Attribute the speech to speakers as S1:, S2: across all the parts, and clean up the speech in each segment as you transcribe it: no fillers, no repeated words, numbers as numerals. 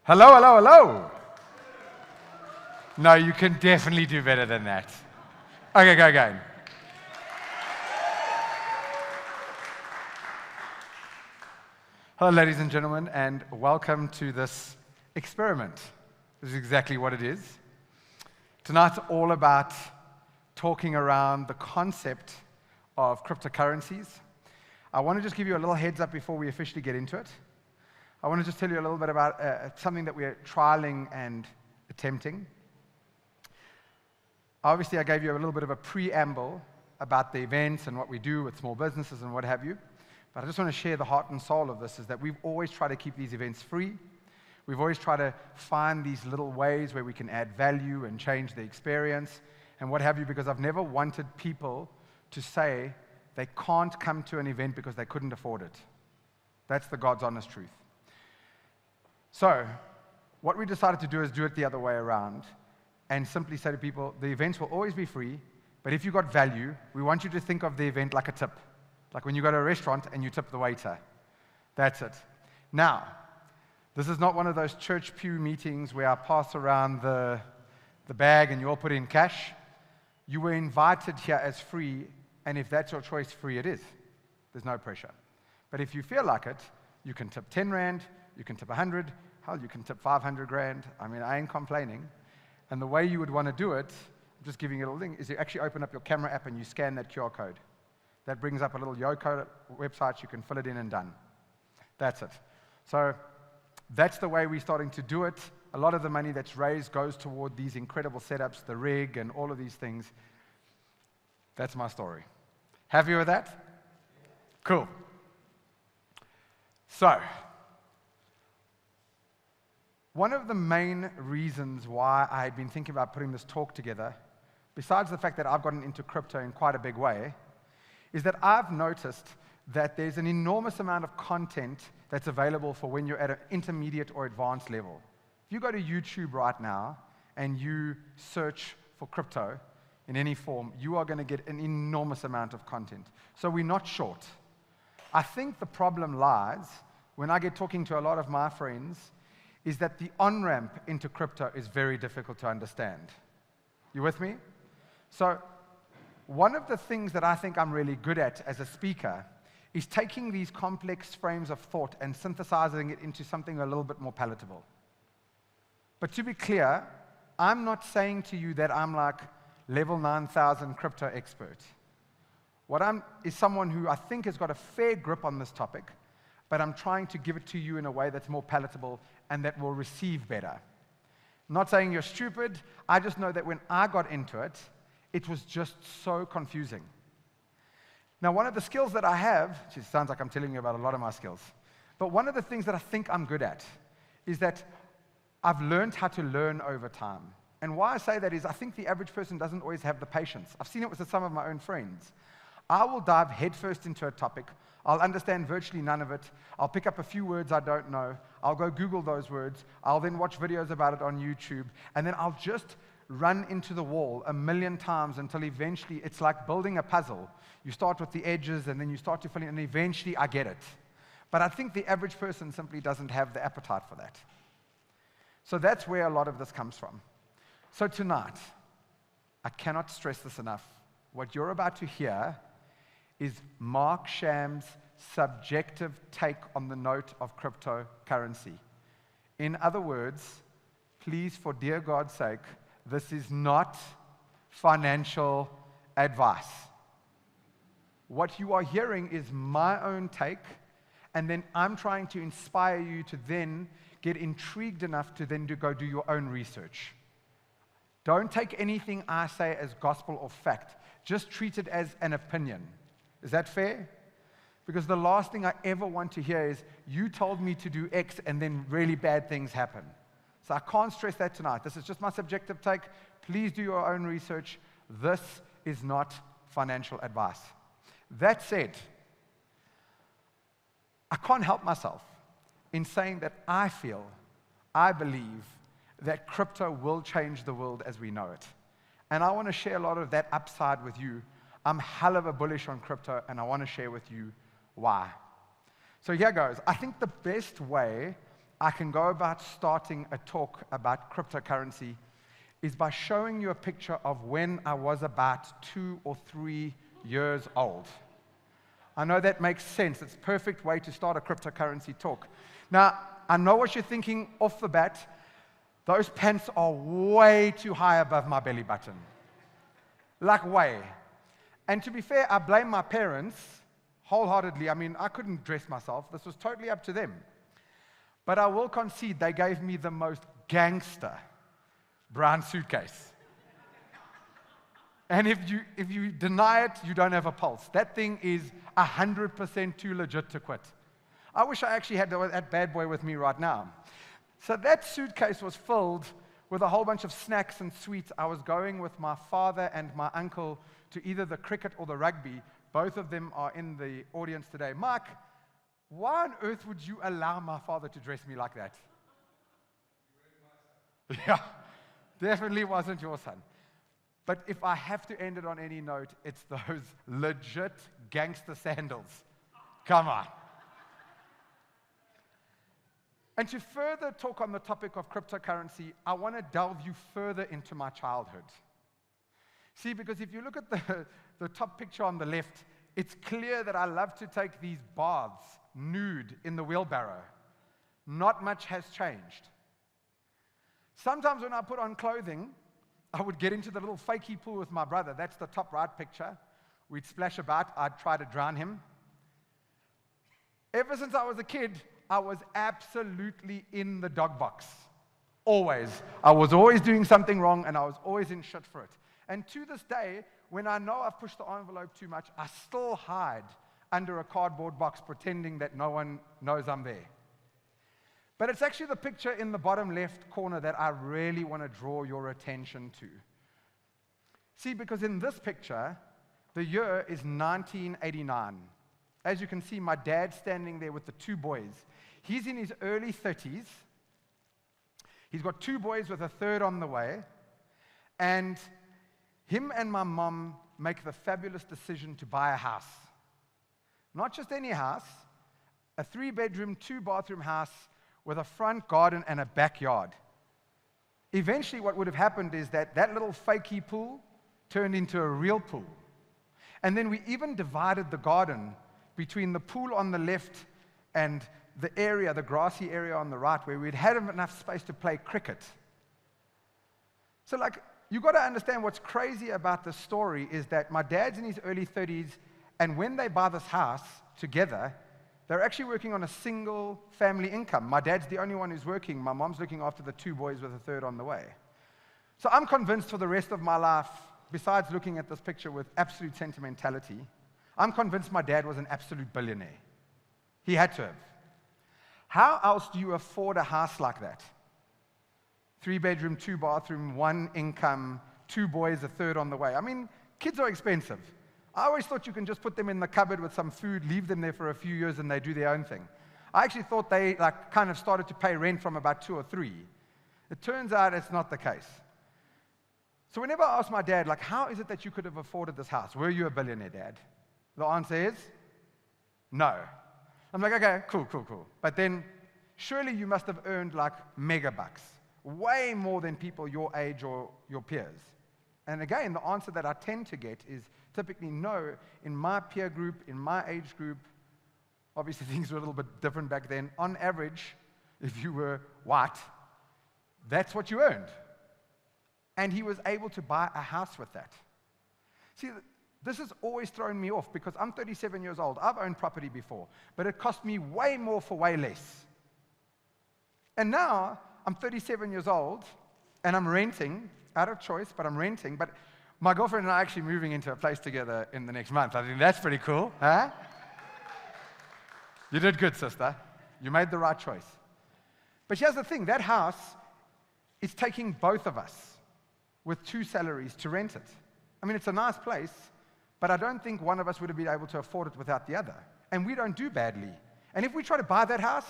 S1: Hello, hello, hello. No, you can definitely do better than that. Okay, go again. Hello, ladies and gentlemen, and welcome to this experiment. This is exactly what it is. Tonight's all about talking around the concept of cryptocurrencies. I want to just give you a little heads up before we officially get into it. I want to just tell you a little bit about something that we're trialing and attempting. Obviously, I gave you a little bit of a preamble about the events and what we do with small businesses and what have you. But I just want to share the heart and soul of this, is that we've always tried to keep these events free. We've always tried to find these little ways where we can add value and change the experience and what have you, because I've never wanted people to say they can't come to an event because they couldn't afford it. That's the God's honest truth. So, what we decided to do is do it the other way around and simply say to people, the events will always be free, but if you got value, we want you to think of the event like a tip. Like when you go to a restaurant and you tip the waiter. That's it. Now, this is not one of those church pew meetings where I pass around the bag and you all put in cash. You were invited here as free, and if that's your choice, free it is. There's no pressure. But if you feel like it, you can tip 10 Rand, you can tip 100, hell, you can tip 500 grand. I mean, I ain't complaining. And the way you would want to do it, I'm just giving you a little thing, is you actually open up your camera app and you scan that QR code. That brings up a little Yoko website, you can fill it in and done. That's it. So that's the way we're starting to do it. A lot of the money that's raised goes toward these incredible setups, the rig and all of these things. That's my story. Happy with that? Cool. So, one of the main reasons why I had been thinking about putting this talk together, besides the fact that I've gotten into crypto in quite a big way, is that I've noticed that there's an enormous amount of content that's available for when you're at an intermediate or advanced level. If you go to YouTube right now and you search for crypto in any form, you are going to get an enormous amount of content. So we're not short. I think the problem lies, when I get talking to a lot of my friends, is that the on-ramp into crypto is very difficult to understand. You with me? So, one of the things that I think I'm really good at as a speaker is taking these complex frames of thought and synthesizing it into something a little bit more palatable. But to be clear, I'm not saying to you that I'm like level 9,000 crypto expert. What I'm is someone who I think has got a fair grip on this topic, but I'm trying to give it to you in a way that's more palatable and that will receive better. I'm not saying you're stupid, I just know that when I got into it, it was just so confusing. Now, one of the skills that I have, it sounds like I'm telling you about a lot of my skills, but one of the things that I think I'm good at is that I've learned how to learn over time. And why I say that is I think the average person doesn't always have the patience. I've seen it with some of my own friends. I will dive headfirst into a topic. I'll understand virtually none of it. I'll pick up a few words I don't know. I'll go Google those words. I'll then watch videos about it on YouTube. And then I'll just run into the wall 1,000,000 times until eventually it's like building a puzzle. You start with the edges and then you start to fill in, and eventually I get it. But I think the average person simply doesn't have the appetite for that. So that's where a lot of this comes from. So tonight, I cannot stress this enough. What you're about to hear is Mark Sham's subjective take on the note of cryptocurrency. In other words, please, for dear God's sake, this is not financial advice. What you are hearing is my own take, and then I'm trying to inspire you to then get intrigued enough to then go do your own research. Don't take anything I say as gospel or fact. Just treat it as an opinion. Is that fair? Because the last thing I ever want to hear is, you told me to do X and then really bad things happen. So I can't stress that tonight. This is just my subjective take. Please do your own research. This is not financial advice. That said, I can't help myself in saying that I believe that crypto will change the world as we know it. And I want to share a lot of that upside with you. I'm hell of a bullish on crypto, and I want to share with you why. So here goes. I think the best way I can go about starting a talk about cryptocurrency is by showing you a picture of when I was about 2 or 3 years old. I know that makes sense. It's a perfect way to start a cryptocurrency talk. Now, I know what you're thinking off the bat. Those pants are way too high above my belly button. Like way. And to be fair, I blame my parents wholeheartedly. I mean, I couldn't dress myself. This was totally up to them. But I will concede they gave me the most gangster brown suitcase. And if you deny it, you don't have a pulse. That thing is 100% too legit to quit. I wish I actually had that bad boy with me right now. So that suitcase was filled with a whole bunch of snacks and sweets. I was going with my father and my uncle to either the cricket or the rugby. Both of them are in the audience today. Mike, why on earth would you allow my father to dress me like that? Yeah, definitely wasn't your son. But if I have to end it on any note, it's those legit gangster sandals. Come on. And to further talk on the topic of cryptocurrency, I want to delve you further into my childhood. See, because if you look at the top picture on the left, it's clear that I love to take these baths nude in the wheelbarrow. Not much has changed. Sometimes when I put on clothing, I would get into the little fakey pool with my brother. That's the top right picture. We'd splash about. I'd try to drown him. Ever since I was a kid, I was absolutely in the dog box. Always. I was always doing something wrong, and I was always in shit for it. And to this day, when I know I've pushed the envelope too much, I still hide under a cardboard box pretending that no one knows I'm there. But it's actually the picture in the bottom left corner that I really want to draw your attention to. See, because in this picture, the year is 1989. As you can see, my dad's standing there with the 2 boys. He's in his early 30s. He's got 2 boys with a third on the way. And him and my mom make the fabulous decision to buy a house. Not just any house, a 3-bedroom, 2-bathroom house with a front garden and a backyard. Eventually, what would have happened is that little fakey pool turned into a real pool. And then we even divided the garden between the pool on the left and the grassy area on the right, where we'd had enough space to play cricket. So, you've got to understand what's crazy about this story is that my dad's in his early 30s, and when they buy this house together, they're actually working on a single family income. My dad's the only one who's working. My mom's looking after the 2 boys with a third on the way. So I'm convinced for the rest of my life, besides looking at this picture with absolute sentimentality, I'm convinced my dad was an absolute billionaire. He had to have. How else do you afford a house like that? 3-bedroom, 2-bathroom, 1 income, 2 boys, a third on the way. I mean, kids are expensive. I always thought you can just put them in the cupboard with some food, leave them there for a few years, and they do their own thing. I actually thought they kind of started to pay rent from about 2 or 3. It turns out it's not the case. So whenever I ask my dad, how is it that you could have afforded this house? Were you a billionaire, Dad? The answer is no. I'm like, okay, cool. But then surely you must have earned mega bucks, way more than people your age or your peers. And again, the answer that I tend to get is typically no. In my peer group, in my age group, obviously things were a little bit different back then. On average, if you were white, that's what you earned. And he was able to buy a house with that. See, this has always thrown me off because I'm 37 years old. I've owned property before, but it cost me way more for way less. And now I'm 37 years old and I'm renting, out of choice, but I'm renting. But my girlfriend and I are actually moving into a place together in the next month. I think that's pretty cool, huh? You did good, sister. You made the right choice. But here's the thing, that house is taking both of us with 2 salaries to rent it. I mean, it's a nice place, but I don't think one of us would have been able to afford it without the other. And we don't do badly. And if we try to buy that house,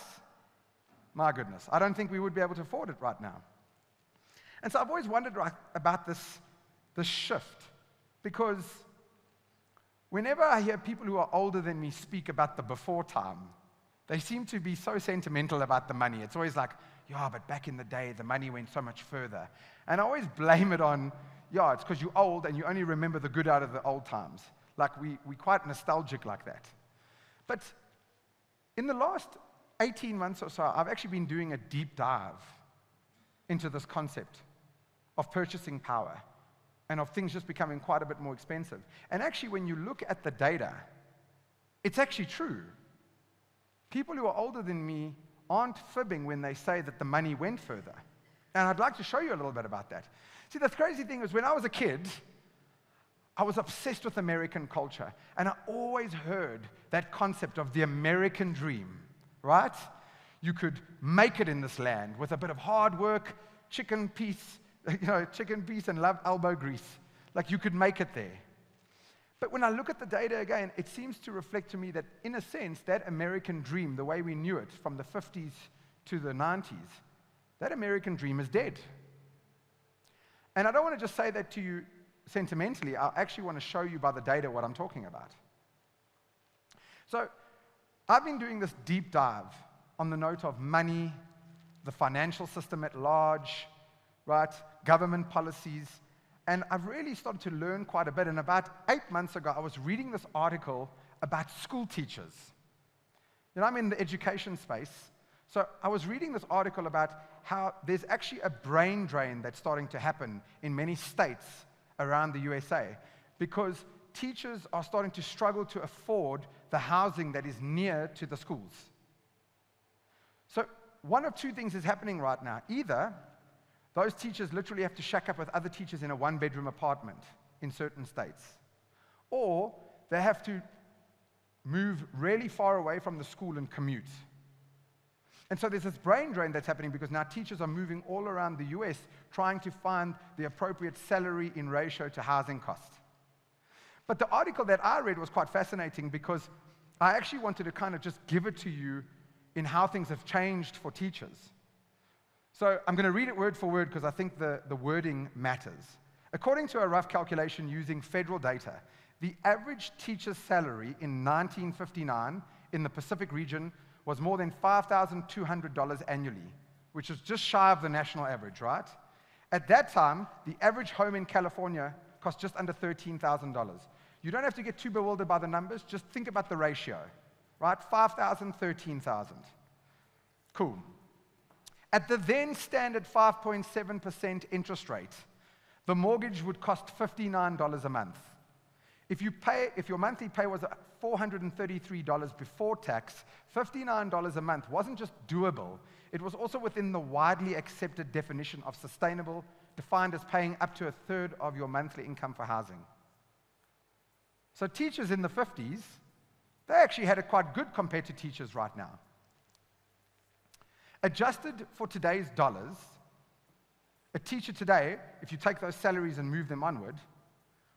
S1: my goodness, I don't think we would be able to afford it right now. And so I've always wondered about this shift, because whenever I hear people who are older than me speak about the before time, They seem to be so sentimental about the money. It's always like, yeah, but back in the day, the money went so much further. And I always blame it on, yeah, it's because you're old and you only remember the good out of the old times. Like, we're quite nostalgic like that. But in the last 18 months or so, I've actually been doing a deep dive into this concept of purchasing power and of things just becoming quite a bit more expensive. And actually, when you look at the data, it's actually true. People who are older than me aren't fibbing when they say that the money went further. And I'd like to show you a little bit about that. See, the crazy thing is, when I was a kid, I was obsessed with American culture. And I always heard that concept of the American dream, right? You could make it in this land with a bit of hard work, chicken piece and love elbow grease. Like, you could make it there. But when I look at the data again, it seems to reflect to me that, in a sense, that American dream, the way we knew it from the 50s to the 90s, that American dream is dead. And I don't want to just say that to you sentimentally. I actually want to show you by the data what I'm talking about. So I've been doing this deep dive on the note of money, the financial system at large, right, government policies, and I've really started to learn quite a bit. And about 8 months ago, I was reading this article about school teachers. You know, I'm in the education space, so I was reading this article about how there's actually a brain drain that's starting to happen in many states around the USA, because teachers are starting to struggle to afford the housing that is near to the schools. So one of two things is happening right now. Either those teachers literally have to shack up with other teachers in a one-bedroom apartment in certain states, or they have to move really far away from the school and commute. And so there's this brain drain that's happening because now teachers are moving all around the US trying to find the appropriate salary in ratio to housing costs. But the article that I read was quite fascinating because I actually wanted to kind of just give it to you in how things have changed for teachers. So I'm going to read it word for word because I think the wording matters. According to a rough calculation using federal data, the average teacher's salary in 1959 in the Pacific region was more than $5,200 annually, which is just shy of the national average, right? At that time, the average home in California cost just under $13,000. You don't have to get too bewildered by the numbers, just think about the ratio, right? 5,000, 13,000. Cool. At the then standard 5.7% interest rate, the mortgage would cost $59 a month. If your monthly pay was $433 before tax, $59 a month wasn't just doable, it was also within the widely accepted definition of sustainable, defined as paying up to a third of your monthly income for housing. So teachers in the 50s, they actually had it quite good compared to teachers right now. Adjusted for today's dollars, a teacher today, if you take those salaries and move them onward,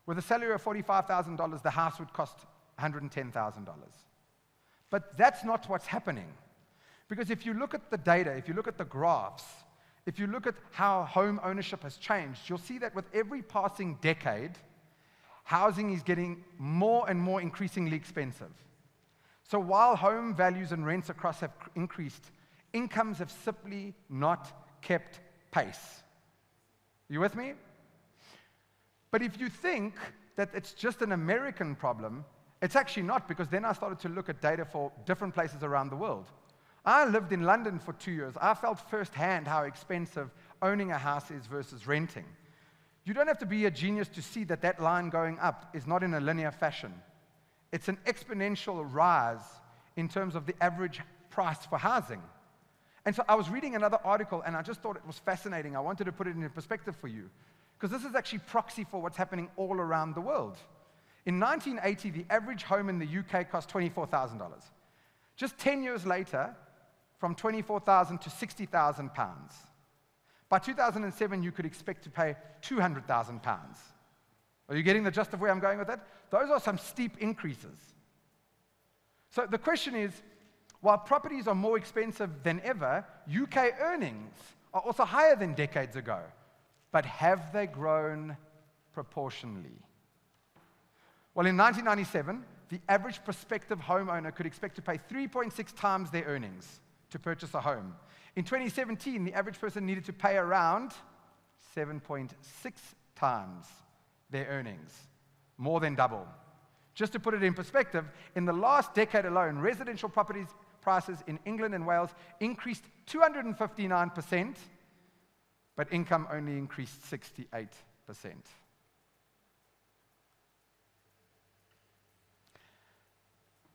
S1: with a salary of $45,000, the house would cost $110,000. But that's not what's happening. Because if you look at the data, if you look at the graphs, if you look at how home ownership has changed, you'll see that with every passing decade, housing is getting more and more increasingly expensive. So while home values and rents across have increased, incomes have simply not kept pace. You with me? But if you think that it's just an American problem, it's actually not, because then I started to look at data for different places around the world. I lived in London for 2 years. I felt firsthand how expensive owning a house is versus renting. You don't have to be a genius to see that that line going up is not in a linear fashion. It's an exponential rise in terms of the average price for housing. And so I was reading another article, and I just thought it was fascinating. I wanted to put it in perspective for you, because this is actually proxy for what's happening all around the world. In 1980, the average home in the UK cost $24,000. Just 10 years later, from $24,000 to £60,000. By 2007, you could expect to pay £200,000. Are you getting the gist of where I'm going with that? Those are some steep increases. So the question is, while properties are more expensive than ever, UK earnings are also higher than decades ago. But have they grown proportionally? Well, in 1997, the average prospective homeowner could expect to pay 3.6 times their earnings to purchase a home. In 2017, the average person needed to pay around 7.6 times their earnings, more than double. Just to put it in perspective, in the last decade alone, residential properties prices in England and Wales increased 259%, but income only increased 68%.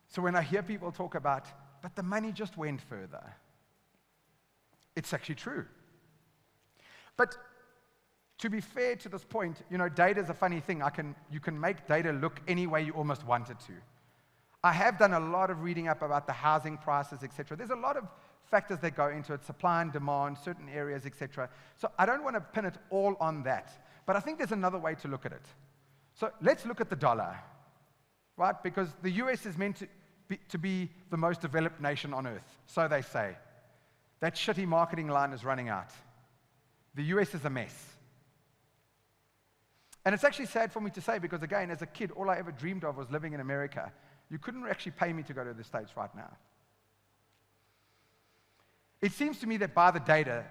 S1: So when I hear people talk about, but the money just went further, it's actually true. But to be fair to this point, data is a funny thing. You can make data look any way you almost want it to. I have done a lot of reading up about the housing prices, etc. There's a lot of factors that go into it, supply and demand, certain areas, etc. So I don't want to pin it all on that. But I think there's another way to look at it. So let's look at the dollar, right? Because the US is meant to be the most developed nation on earth, so they say. That shitty marketing line is running out. The US is a mess. And it's actually sad for me to say because, again, as a kid, all I ever dreamed of was living in America. You couldn't actually pay me to go to the States right now. It seems to me that by the data,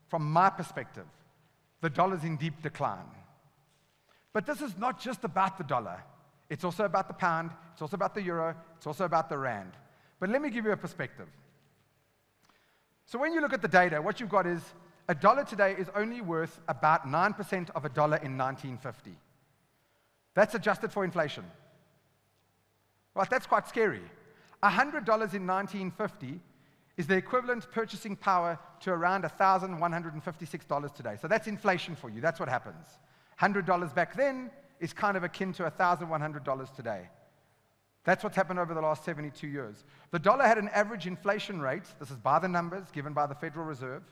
S1: from my perspective, the dollar's in deep decline. But this is not just about the dollar. It's also about the pound, it's also about the euro, it's also about the rand. But let me give you a perspective. So when you look at the data, what you've got is a dollar today is only worth about 9% of a dollar in 1950. That's adjusted for inflation. Right, that's quite scary. $100 in 1950 is the equivalent purchasing power to around $1,156 today. So that's inflation for you. That's what happens. $100 back then is kind of akin to $1,100 today. That's what's happened over the last 72 years. The dollar had an average inflation rate, this is by the numbers given by the Federal Reserve.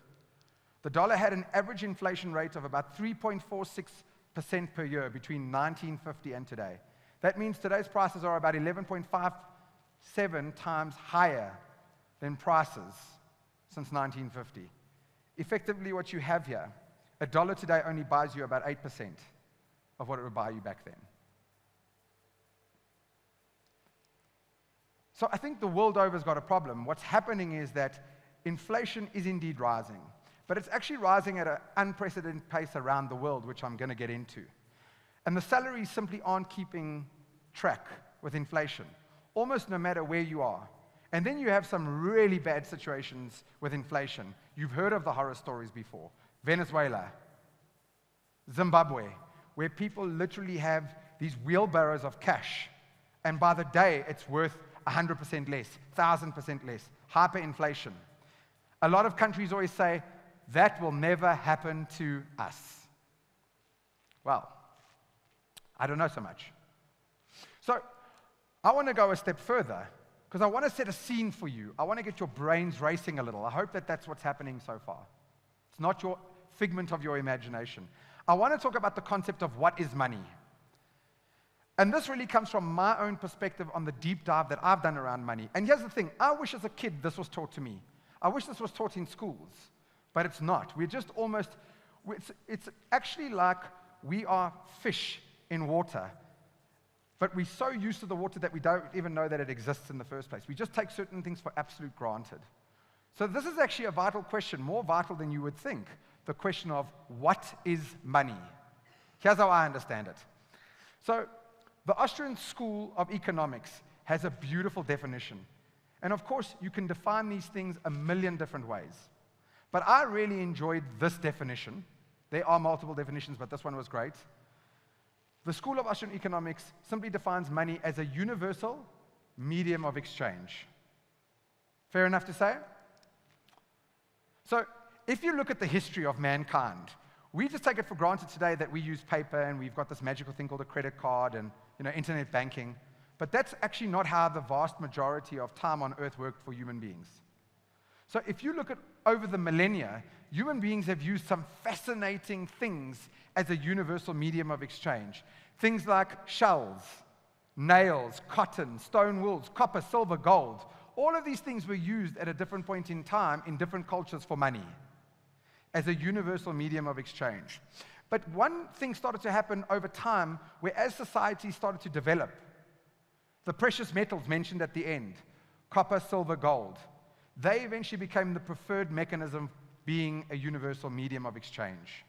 S1: The dollar had an average inflation rate of about 3.46% per year between 1950 and today. That means today's prices are about 11.57 times higher than prices since 1950. Effectively, what you have here, a dollar today only buys you about 8% of what it would buy you back then. So I think the world over has got a problem. What's happening is that inflation is indeed rising, but it's actually rising at an unprecedented pace around the world, which I'm going to get into. And the salaries simply aren't keeping track with inflation, almost no matter where you are. And then you have some really bad situations with inflation. You've heard of the horror stories before. Venezuela, Zimbabwe, where people literally have these wheelbarrows of cash, and by the day, it's worth 100% less, 1,000% less, hyperinflation. A lot of countries always say, that will never happen to us. Well, I don't know so much. So I want to go a step further, because I want to set a scene for you. I want to get your brains racing a little. I hope that that's what's happening so far. It's not your figment of your imagination. I want to talk about the concept of what is money. And this really comes from my own perspective on the deep dive that I've done around money. And here's the thing. I wish as a kid this was taught to me. I wish this was taught in schools, but it's not. We're just almost, it's actually like we are fish in water, but we're so used to the water that we don't even know that it exists in the first place. We just take certain things for absolute granted. So this is actually a vital question, more vital than you would think, the question of what is money? Here's how I understand it. So the Austrian School of Economics has a beautiful definition. And of course, you can define these things a million different ways. But I really enjoyed this definition. There are multiple definitions, but this one was great. The School of Austrian Economics simply defines money as a universal medium of exchange. Fair enough to say? So, if you look at the history of mankind, we just take it for granted today that we use paper and we've got this magical thing called a credit card and internet banking. But that's actually not how the vast majority of time on earth worked for human beings. So if you look at over the millennia, human beings have used some fascinating things as a universal medium of exchange. Things like shells, nails, cotton, stone wools, copper, silver, gold. All of these things were used at a different point in time in different cultures for money as a universal medium of exchange. But one thing started to happen over time where as society started to develop, The precious metals mentioned at the end, copper, silver, gold, they eventually became the preferred mechanism, being a universal medium of exchange.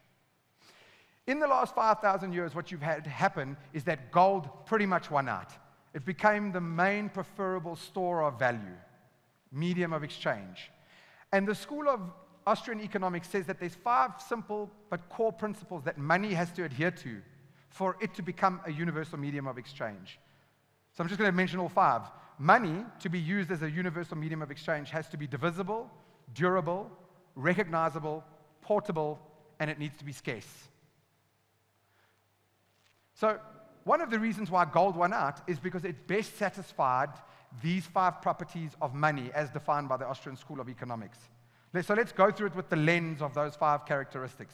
S1: In the last 5,000 years, what you've had happen is that gold pretty much won out. It became the main preferable store of value, medium of exchange. And the School of Austrian Economics says that there's 5 simple but core principles that money has to adhere to for it to become a universal medium of exchange. So I'm just going to mention all 5. Money, to be used as a universal medium of exchange, has to be divisible, durable, recognizable, portable, and it needs to be scarce. So one of the reasons why gold won out is because it best satisfied these 5 properties of money as defined by the Austrian School of Economics. So let's go through it with the lens of those 5 characteristics.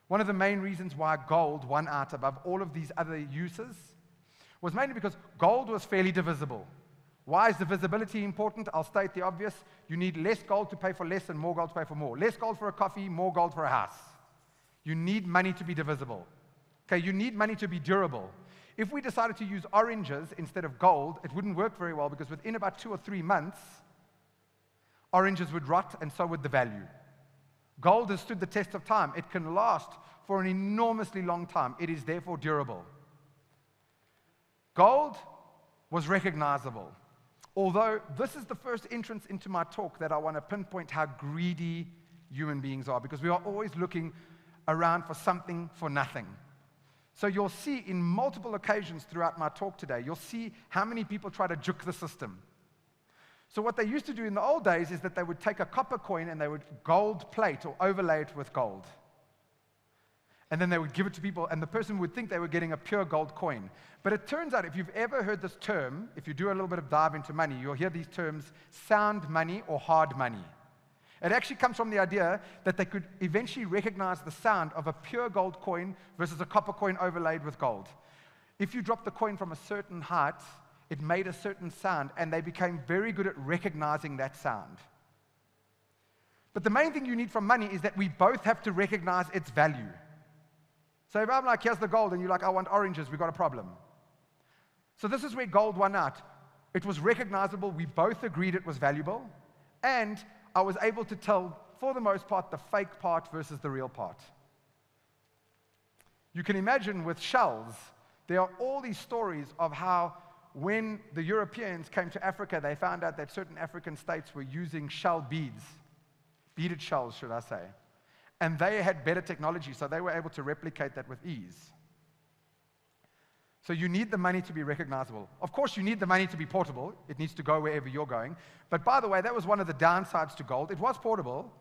S1: One of the main reasons why gold won out above all of these other uses was mainly because gold was fairly divisible. Why is divisibility important? I'll state the obvious. You need less gold to pay for less and more gold to pay for more. Less gold for a coffee, more gold for a house. You need money to be divisible. Okay, you need money to be durable. If we decided to use oranges instead of gold, it wouldn't work very well because within about 2 or 3 months, oranges would rot and so would the value. Gold has stood the test of time. It can last for an enormously long time. It is therefore durable. Gold was recognizable. Although this is the first entrance into my talk that I want to pinpoint how greedy human beings are, because we are always looking around for something for nothing. So you'll see in multiple occasions throughout my talk today, you'll see how many people try to juke the system. So what they used to do in the old days is that they would take a copper coin and they would gold plate or overlay it with gold. And then they would give it to people, and the person would think they were getting a pure gold coin. But it turns out, if you've ever heard this term, if you do a little bit of dive into money, you'll hear these terms, sound money or hard money. It actually comes from the idea that they could eventually recognize the sound of a pure gold coin versus a copper coin overlaid with gold. If you dropped the coin from a certain height, it made a certain sound, and they became very good at recognizing that sound. But the main thing you need from money is that we both have to recognize its value. So if I'm like, here's the gold, and you're like, I want oranges, we've got a problem. So this is where gold won out. It was recognizable, we both agreed it was valuable, and I was able to tell, for the most part, the fake part versus the real part. You can imagine with shells, there are all these stories of how when the Europeans came to Africa, they found out that certain African states were using shell beads, beaded shells, should I say. And they had better technology, so they were able to replicate that with ease. So you need the money to be recognizable. Of course, you need the money to be portable. It needs to go wherever you're going. But by the way, that was one of the downsides to gold. It was portable,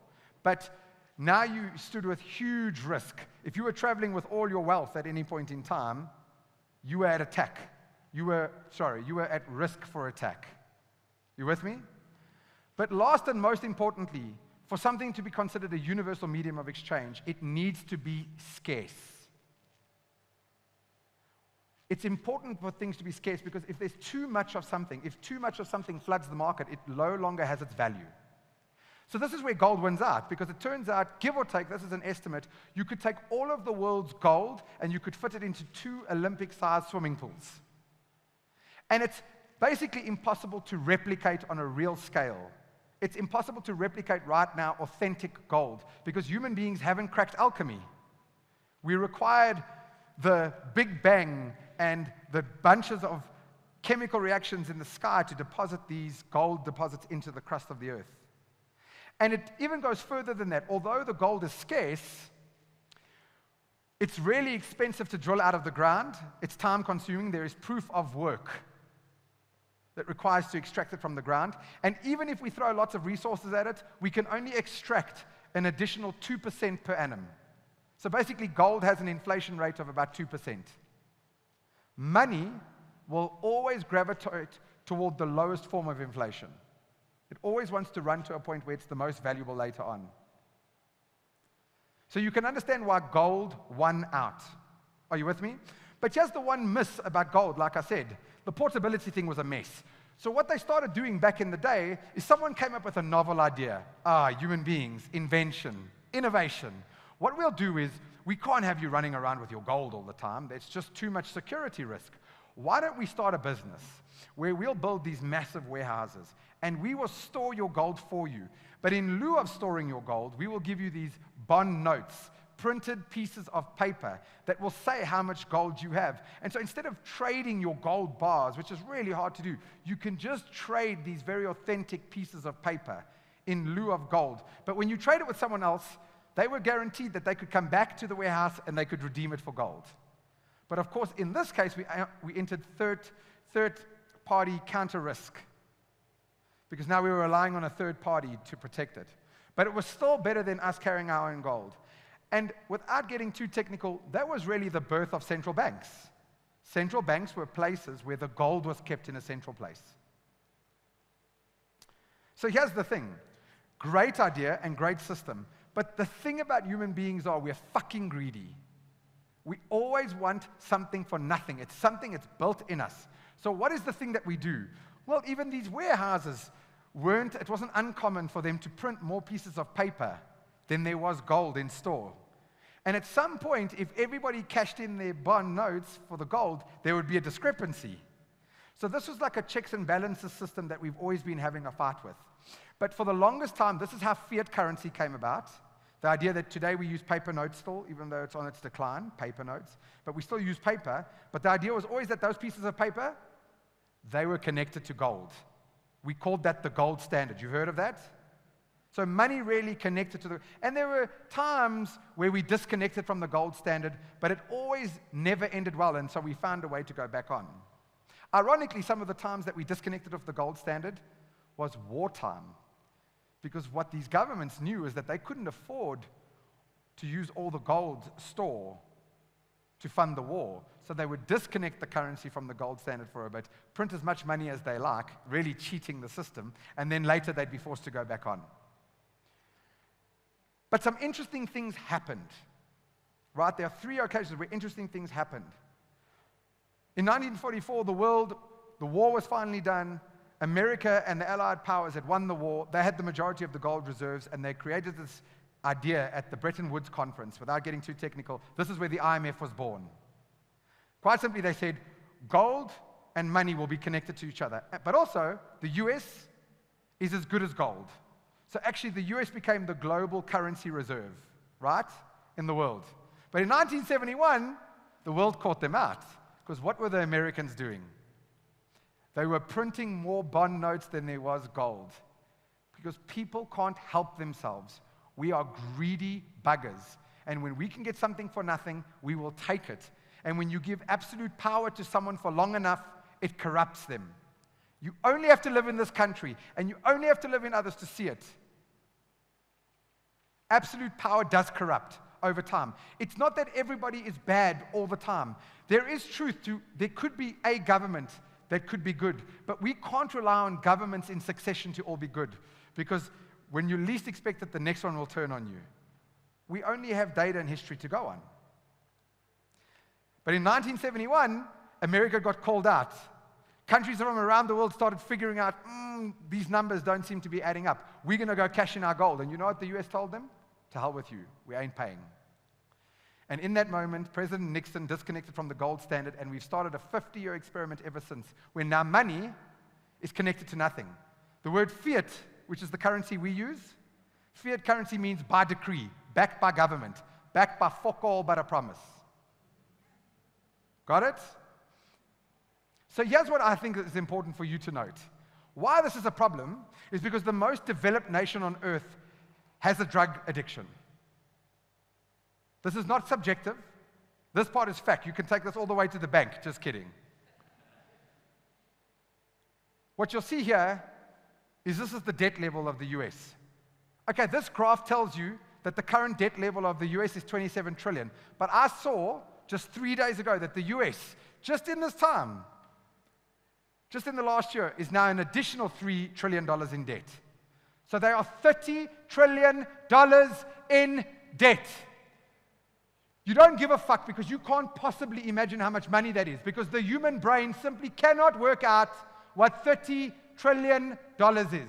S1: but now you stood with huge risk. If you were traveling with all your wealth at any point in time, you were at attack. You were at risk for attack. You with me? But last and most importantly, for something to be considered a universal medium of exchange, it needs to be scarce. It's important for things to be scarce because if there's too much of something, if too much of something floods the market, it no longer has its value. So this is where gold wins out, because it turns out, give or take, this is an estimate, you could take all of the world's gold and you could fit it into 2 Olympic-sized swimming pools. And it's basically impossible to replicate on a real scale. It's impossible to replicate right now authentic gold because human beings haven't cracked alchemy. We required the Big Bang and the bunches of chemical reactions in the sky to deposit these gold deposits into the crust of the earth. And it even goes further than that. Although the gold is scarce, it's really expensive to drill out of the ground. It's time-consuming. There is proof of work that requires to extract it from the ground. And even if we throw lots of resources at it, we can only extract an additional 2% per annum. So basically, gold has an inflation rate of about 2%. Money will always gravitate toward the lowest form of inflation. It always wants to run to a point where it's the most valuable later on. So you can understand why gold won out. Are you with me? But here's the one miss about gold, like I said. The portability thing was a mess. So what they started doing back in the day is someone came up with a novel idea. Human beings, invention, innovation. What we'll do is, we can't have you running around with your gold all the time. There's just too much security risk. Why don't we start a business where we'll build these massive warehouses and we will store your gold for you. But in lieu of storing your gold, we will give you these bond notes, printed pieces of paper that will say how much gold you have. And so instead of trading your gold bars, which is really hard to do, you can just trade these very authentic pieces of paper in lieu of gold. But when you trade it with someone else, they were guaranteed that they could come back to the warehouse and they could redeem it for gold. But of course, in this case, we entered third-party counter risk, because now we were relying on a third party to protect it. But it was still better than us carrying our own gold. And without getting too technical, that was really the birth of central banks. Central banks were places where the gold was kept in a central place. So here's the thing. Great idea and great system. But the thing about human beings are we're fucking greedy. We always want something for nothing. It's something that's built in us. So what is the thing that we do? Well, even these warehouses it wasn't uncommon for them to print more pieces of paper than there was gold in store. And at some point, if everybody cashed in their bond notes for the gold, there would be a discrepancy. So this was like a checks and balances system that we've always been having a fight with. But for the longest time, this is how fiat currency came about. The idea that today we use paper notes still, even though it's on its decline, paper notes. But we still use paper. But the idea was always that those pieces of paper, they were connected to gold. We called that the gold standard. You've heard of that? So money really connected to the... And there were times where we disconnected from the gold standard, but it always never ended well, and so we found a way to go back on. Ironically, some of the times that we disconnected of the gold standard was wartime, because what these governments knew is that they couldn't afford to use all the gold store to fund the war. So they would disconnect the currency from the gold standard for a bit, print as much money as they like, really cheating the system, and then later they'd be forced to go back on. But some interesting things happened, right? There are 3 occasions where interesting things happened. In 1944, the war was finally done. America and the Allied powers had won the war. They had the majority of the gold reserves, and they created this idea at the Bretton Woods Conference. Without getting too technical, this is where the IMF was born. Quite simply, they said, gold and money will be connected to each other. But also, the US is as good as gold. So actually, the US became the global currency reserve, right, in the world. But in 1971, the world caught them out. Because what were the Americans doing? They were printing more bond notes than there was gold. Because people can't help themselves. We are greedy buggers. And when we can get something for nothing, we will take it. And when you give absolute power to someone for long enough, it corrupts them. You only have to live in this country, and you only have to live in others to see it. Absolute power does corrupt over time. It's not that everybody is bad all the time. There is truth to, there could be a government that could be good, but we can't rely on governments in succession to all be good, because when you least expect it, the next one will turn on you. We only have data and history to go on. But in 1971, America got called out. Countries from around the world started figuring out, these numbers don't seem to be adding up. We're going to go cash in our gold. And you know what the US told them? To hell with you. We ain't paying. And in that moment, President Nixon disconnected from the gold standard, and we've started a 50-year experiment ever since, where now money is connected to nothing. The word fiat, which is the currency we use, fiat currency means by decree, backed by government, backed by fuck all but a promise. Got it? So here's what I think is important for you to note. Why this is a problem is because the most developed nation on earth has a drug addiction. This is not subjective. This part is fact. You can take this all the way to the bank. Just kidding. What you'll see here is this is the debt level of the US. Okay, this graph tells you that the current debt level of the US is 27 trillion. But I saw just 3 days ago that the US, just in this time, just in the last year, is now an additional $3 trillion in debt. So they are $30 trillion in debt. You don't give a fuck because you can't possibly imagine how much money that is, because the human brain simply cannot work out what $30 trillion is.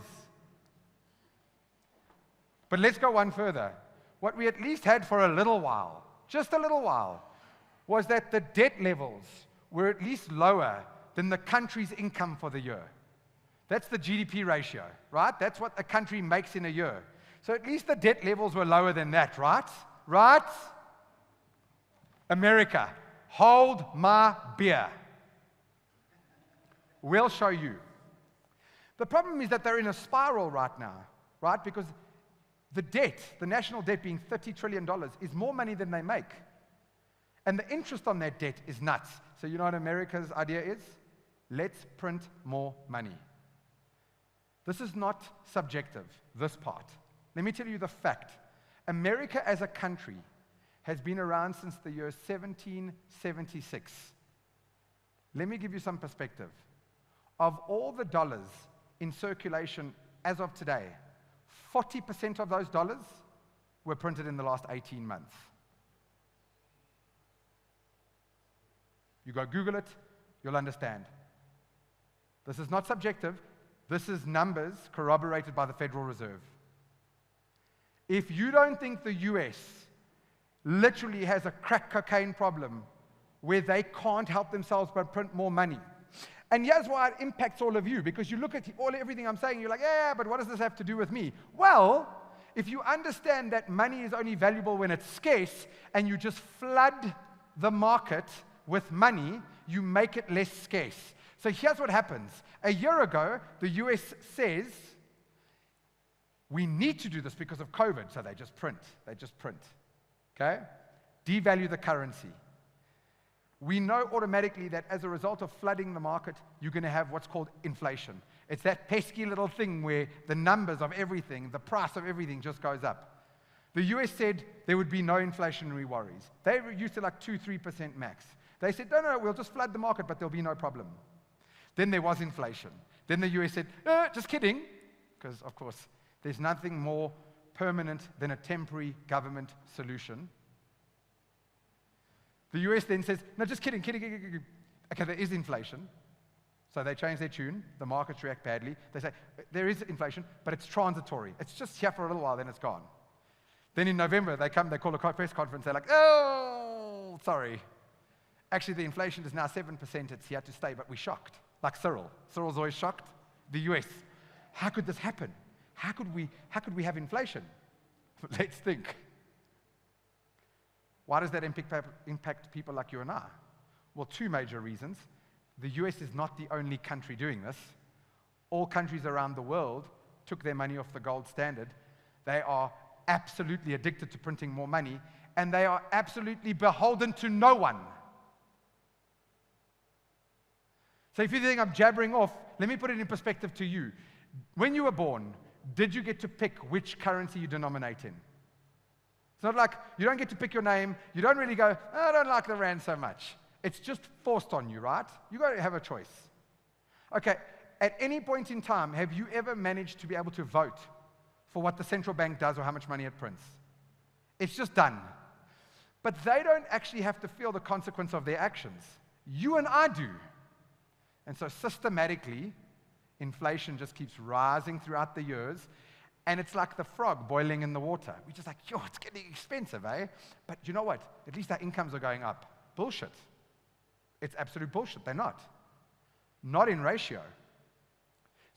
S1: But let's go one further. What we at least had for a little while, just a little while, was that the debt levels were at least lower than the country's income for the year. That's the GDP ratio, right? That's what a country makes in a year. So at least the debt levels were lower than that, right? Right? America, hold my beer. We'll show you. The problem is that they're in a spiral right now, right? Because the debt, the national debt being $30 trillion, is more money than they make. And the interest on that debt is nuts. So you know what America's idea is? Let's print more money. This is not subjective, this part. Let me tell you the fact. America as a country has been around since the year 1776. Let me give you some perspective. Of all the dollars in circulation as of today, 40% of those dollars were printed in the last 18 months. You go Google it, you'll understand. This is not subjective. This is numbers corroborated by the Federal Reserve. If you don't think the US literally has a crack cocaine problem where they can't help themselves but print more money, and here's why it impacts all of you, because you look at everything I'm saying, you're like, yeah, but what does this have to do with me? Well, if you understand that money is only valuable when it's scarce, and you just flood the market with money, you make it less scarce. So here's what happens. A year ago, the US says, we need to do this because of COVID, so they just print. Okay? Devalue the currency. We know automatically that as a result of flooding the market, you're going to have what's called inflation. It's that pesky little thing where the numbers of everything, the price of everything just goes up. The US said there would be no inflationary worries. They were used to like 2-3% max. They said, no, we'll just flood the market, but there'll be no problem. Then there was inflation. Then the US said, just kidding, because, of course, there's nothing more permanent than a temporary government solution. The US then says, no, just kidding. Okay, there is inflation. So they change their tune. The markets react badly. They say, there is inflation, but it's transitory. It's just here for a little while, then it's gone. Then in November, they call a press conference. They're like, oh, sorry. Actually, the inflation is now 7%. It's here to stay, but we're shocked. Like Cyril. Cyril's always shocked. The US. How could this happen? How could we have inflation? Let's think. Why does that impact people like you and I? Well, two major reasons. The US is not the only country doing this. All countries around the world took their money off the gold standard. They are absolutely addicted to printing more money, and they are absolutely beholden to no one. So if you think I'm jabbering off, let me put it in perspective to you. When you were born, did you get to pick which currency you denominate in? It's not like you don't get to pick your name. You don't really go, oh, I don't like the rand so much. It's just forced on you, right? You got to have a choice. Okay, at any point in time, have you ever managed to be able to vote for what the central bank does or how much money it prints? It's just done. But they don't actually have to feel the consequence of their actions. You and I do. And so systematically, inflation just keeps rising throughout the years, and it's like the frog boiling in the water. We're just like, yo, it's getting expensive, eh? But you know what? At least our incomes are going up. Bullshit. It's absolute bullshit. They're not. Not in ratio.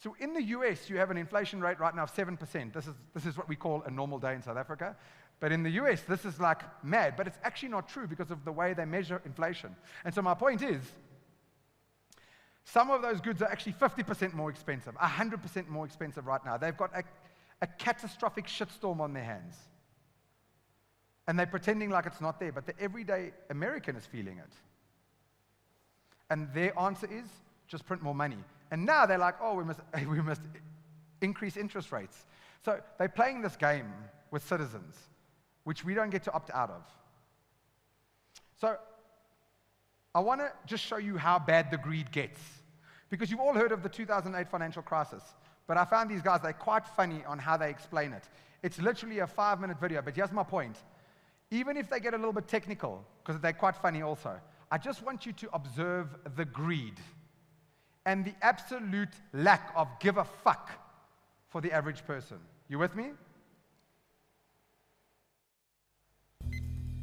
S1: So in the US, you have an inflation rate right now of 7%. This is what we call a normal day in South Africa. But in the US, this is like mad. But it's actually not true because of the way they measure inflation. And so my point is, some of those goods are actually 50% more expensive, 100% more expensive right now. They've got a catastrophic shitstorm on their hands. And they're pretending like it's not there, but the everyday American is feeling it. And their answer is, just print more money. And now they're like, oh, we must increase interest rates. So they're playing this game with citizens, which we don't get to opt out of. So I want to just show you how bad the greed gets. Because you've all heard of the 2008 financial crisis. But I found these guys, they're quite funny on how they explain it. It's literally a 5-minute video, but here's my point. Even if they get a little bit technical, because they're quite funny also, I just want you to observe the greed and the absolute lack of give a fuck for the average person. You with me?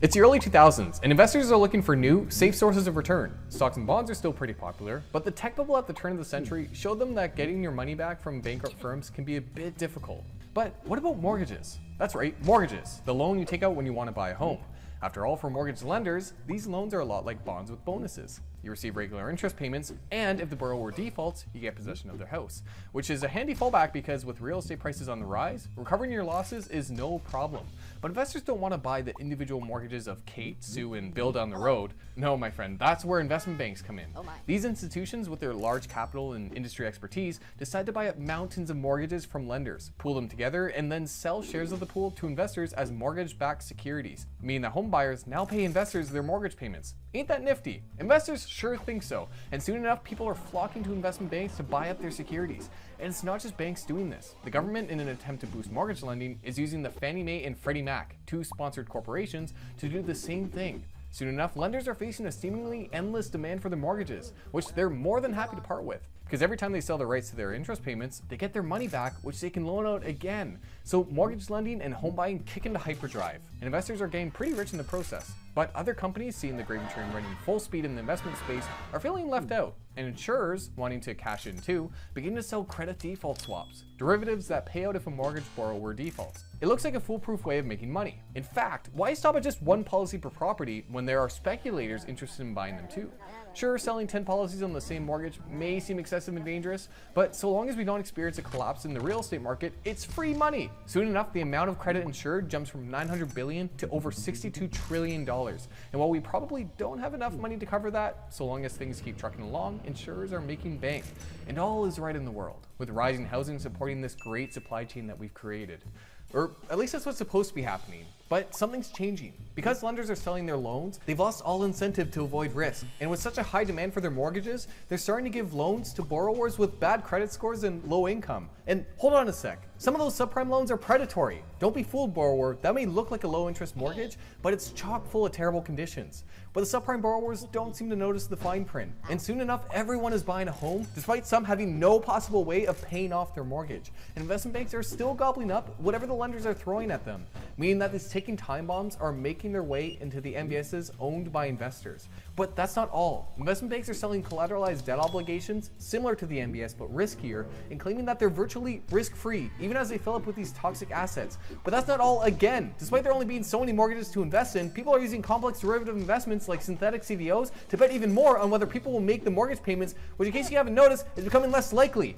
S2: It's the early 2000s, and investors are looking for new, safe sources of return. Stocks and bonds are still pretty popular, but the tech bubble at the turn of the century showed them that getting your money back from bankrupt firms can be a bit difficult. But what about mortgages? That's right, mortgages, the loan you take out when you want to buy a home. After all, for mortgage lenders, these loans are a lot like bonds with bonuses. You receive regular interest payments, and if the borrower defaults, you get possession of their house, which is a handy fallback because with real estate prices on the rise, recovering your losses is no problem. But investors don't want to buy the individual mortgages of Kate, Sue, and Bill down the road. No, my friend, that's where investment banks come in. These institutions, with their large capital and industry expertise, decide to buy up mountains of mortgages from lenders, pool them together, and then sell shares of the pool to investors as mortgage-backed securities, meaning that home buyers now pay investors their mortgage payments. Ain't that nifty? Investors sure think so, and soon enough people are flocking to investment banks to buy up their securities. And it's not just banks doing this. The government, in an attempt to boost mortgage lending, is using the Fannie Mae and Freddie Mac, two sponsored corporations, to do the same thing. Soon enough, lenders are facing a seemingly endless demand for their mortgages, which they're more than happy to part with. Because every time they sell the rights to their interest payments, they get their money back, which they can loan out again. So mortgage lending and home buying kick into hyperdrive, and investors are getting pretty rich in the process. But other companies, seeing the gravy train running full speed in the investment space, are feeling left out. And insurers, wanting to cash in too, begin to sell credit default swaps, derivatives that pay out if a mortgage borrower defaults. It looks like a foolproof way of making money. In fact, why stop at just one policy per property when there are speculators interested in buying them too? Sure, selling 10 policies on the same mortgage may seem excessive and dangerous, but so long as we don't experience a collapse in the real estate market, it's free money. Soon enough, the amount of credit insured jumps from $900 billion to over $62 trillion. And while we probably don't have enough money to cover that, so long as things keep trucking along, insurers are making bank. And all is right in the world, with rising housing supporting this great supply chain that we've created. Or at least that's what's supposed to be happening. But something's changing. Because lenders are selling their loans, they've lost all incentive to avoid risk. And with such a high demand for their mortgages, they're starting to give loans to borrowers with bad credit scores and low income. And hold on a sec, some of those subprime loans are predatory. Don't be fooled, borrower. That may look like a low interest mortgage, but it's chock full of terrible conditions. But the subprime borrowers don't seem to notice the fine print. And soon enough, everyone is buying a home, despite some having no possible way of paying off their mortgage. And investment banks are still gobbling up whatever the lenders are throwing at them, meaning that these ticking time bombs are making their way into the MBSs owned by investors. But that's not all. Investment banks are selling collateralized debt obligations similar to the MBS but riskier, and claiming that they're virtually risk-free, even as they fill up with these toxic assets. But that's not all again. Despite there only being so many mortgages to invest in, people are using complex derivative investments like synthetic CDOs to bet even more on whether people will make the mortgage payments, which in case you haven't noticed, is becoming less likely.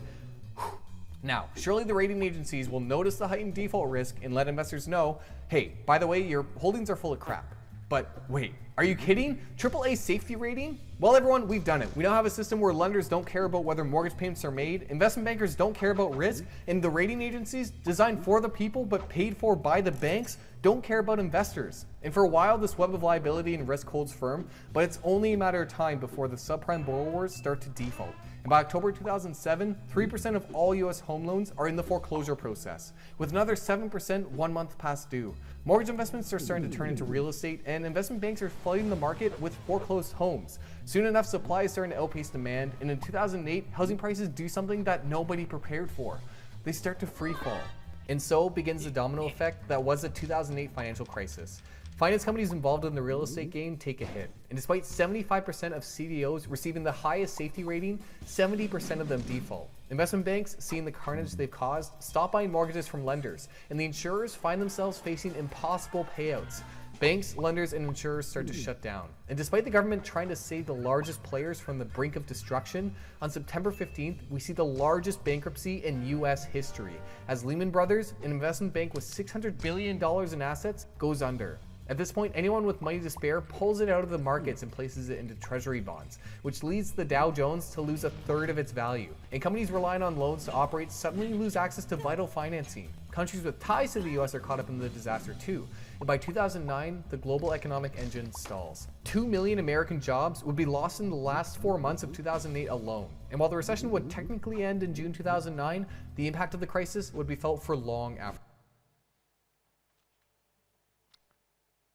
S2: Now, surely the rating agencies will notice the heightened default risk and let investors know, hey, by the way, your holdings are full of crap. But wait, are you kidding? AAA safety rating? Well, everyone, we've done it. We now have a system where lenders don't care about whether mortgage payments are made, investment bankers don't care about risk, and the rating agencies, designed for the people but paid for by the banks, don't care about investors. And for a while, this web of liability and risk holds firm, but it's only a matter of time before the subprime borrowers start to default. And by October 2007, 3% of all US home loans are in the foreclosure process, with another 7% 1 month past due. Mortgage investments are starting to turn into real estate, and investment banks are flooding the market with foreclosed homes. Soon enough, supply is starting to outpace demand, and in 2008, housing prices do something that nobody prepared for. They start to free fall. And so begins the domino effect that was the 2008 financial crisis. Finance companies involved in the real estate game take a hit. And despite 75% of CDOs receiving the highest safety rating, 70% of them default. Investment banks, seeing the carnage they've caused, stop buying mortgages from lenders, and the insurers find themselves facing impossible payouts. Banks, lenders, and insurers start to shut down. And despite the government trying to save the largest players from the brink of destruction, on September 15th, we see the largest bankruptcy in US history, as Lehman Brothers, an investment bank with $600 billion in assets, goes under. At this point, anyone with money to spare pulls it out of the markets and places it into treasury bonds, which leads the Dow Jones to lose a third of its value. And companies relying on loans to operate suddenly lose access to vital financing. Countries with ties to the US are caught up in the disaster too. And by 2009, the global economic engine stalls. 2 million American jobs would be lost in the last 4 months of 2008 alone. And while the recession would technically end in June 2009, the impact of the crisis would be felt for long after.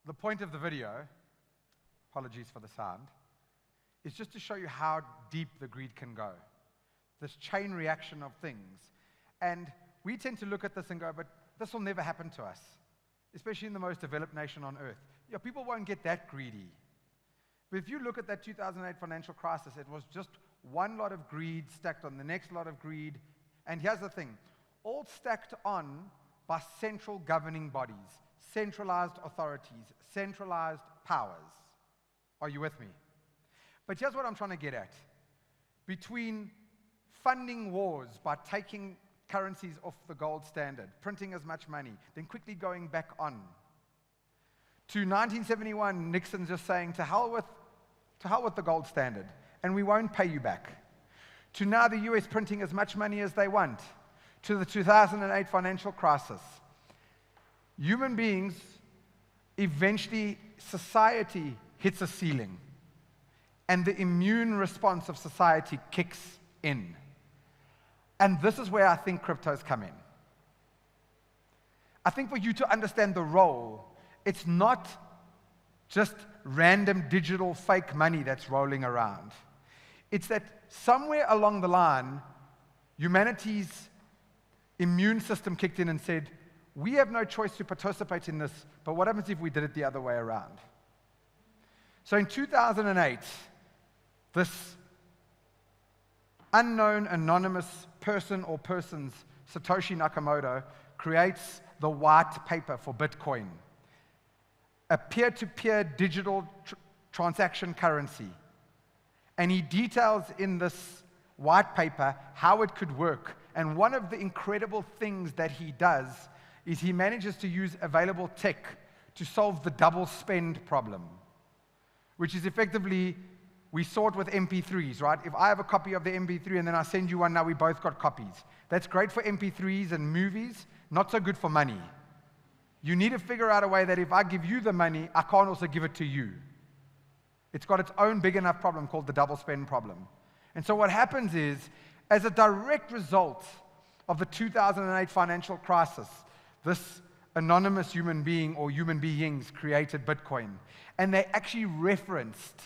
S1: The point of the video, apologies for the sound, is just to show you how deep the greed can go. This chain reaction of things. And we tend to look at this and go, but this will never happen to us. especially in the most developed nation on earth. Yeah, people won't get that greedy. But if you look at that 2008 financial crisis, it was just one lot of greed stacked on the next lot of greed. And here's the thing, all stacked on by central governing bodies, centralized authorities, centralized powers. Are you with me? But here's what I'm trying to get at. Between funding wars by taking currencies off the gold standard, printing as much money, then quickly going back on, to 1971, Nixon just saying, to hell with the gold standard, and we won't pay you back. To now the US printing as much money as they want. To the 2008 financial crisis. Human beings, eventually society hits a ceiling, and the immune response of society kicks in. And this is where I think cryptos come in. I think for you to understand the role, it's not just random digital fake money that's rolling around. It's that somewhere along the line, humanity's immune system kicked in and said, we have no choice to participate in this, but what happens if we did it the other way around? So in 2008, this unknown anonymous person or persons, Satoshi Nakamoto, creates the white paper for Bitcoin, a peer-to-peer digital transaction currency. And he details in this white paper how it could work. And one of the incredible things that he does is he manages to use available tech to solve the double spend problem, which is effectively, we saw it with MP3s, right? If I have a copy of the MP3 and then I send you one, now we both got copies. That's great for MP3s and movies, not so good for money. You need to figure out a way that if I give you the money, I can't also give it to you. It's got its own big enough problem called the double spend problem. And so what happens is, as a direct result of the 2008 financial crisis, this anonymous human being or human beings created Bitcoin. And they actually referenced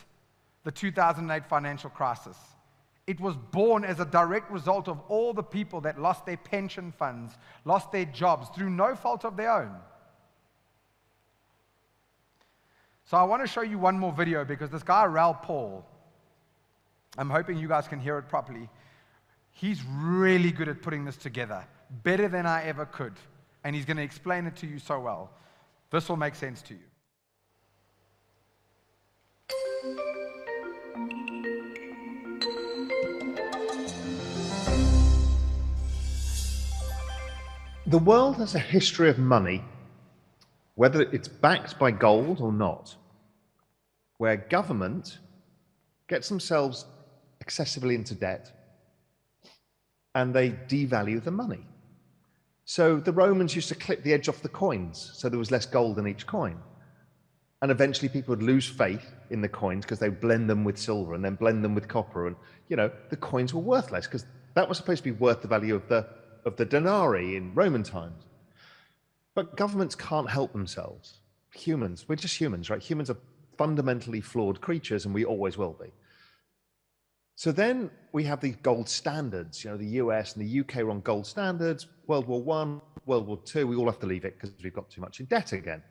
S1: the 2008 financial crisis. It was born as a direct result of all the people that lost their pension funds, lost their jobs through no fault of their own. So I want to show you one more video because this guy, Raoul Pal, I'm hoping you guys can hear it properly. He's really good at putting this together, better than I ever could. And he's going to explain it to you so well. This will make sense to you.
S3: The world has a history of money, whether it's backed by gold or not, where government gets themselves excessively into debt and they devalue the money. So the Romans used to clip the edge off the coins so there was less gold in each coin. And eventually people would lose faith in the coins because they would blend them with silver and then blend them with copper. And, the coins were worthless because that was supposed to be worth the value of the denarii in Roman times. But governments can't help themselves. Humans, we're just humans, right? Humans are fundamentally flawed creatures and we always will be. So then we have the gold standards. The US and the UK are on gold standards. World War I, World War II, we all have to leave it because we've got too much in debt again.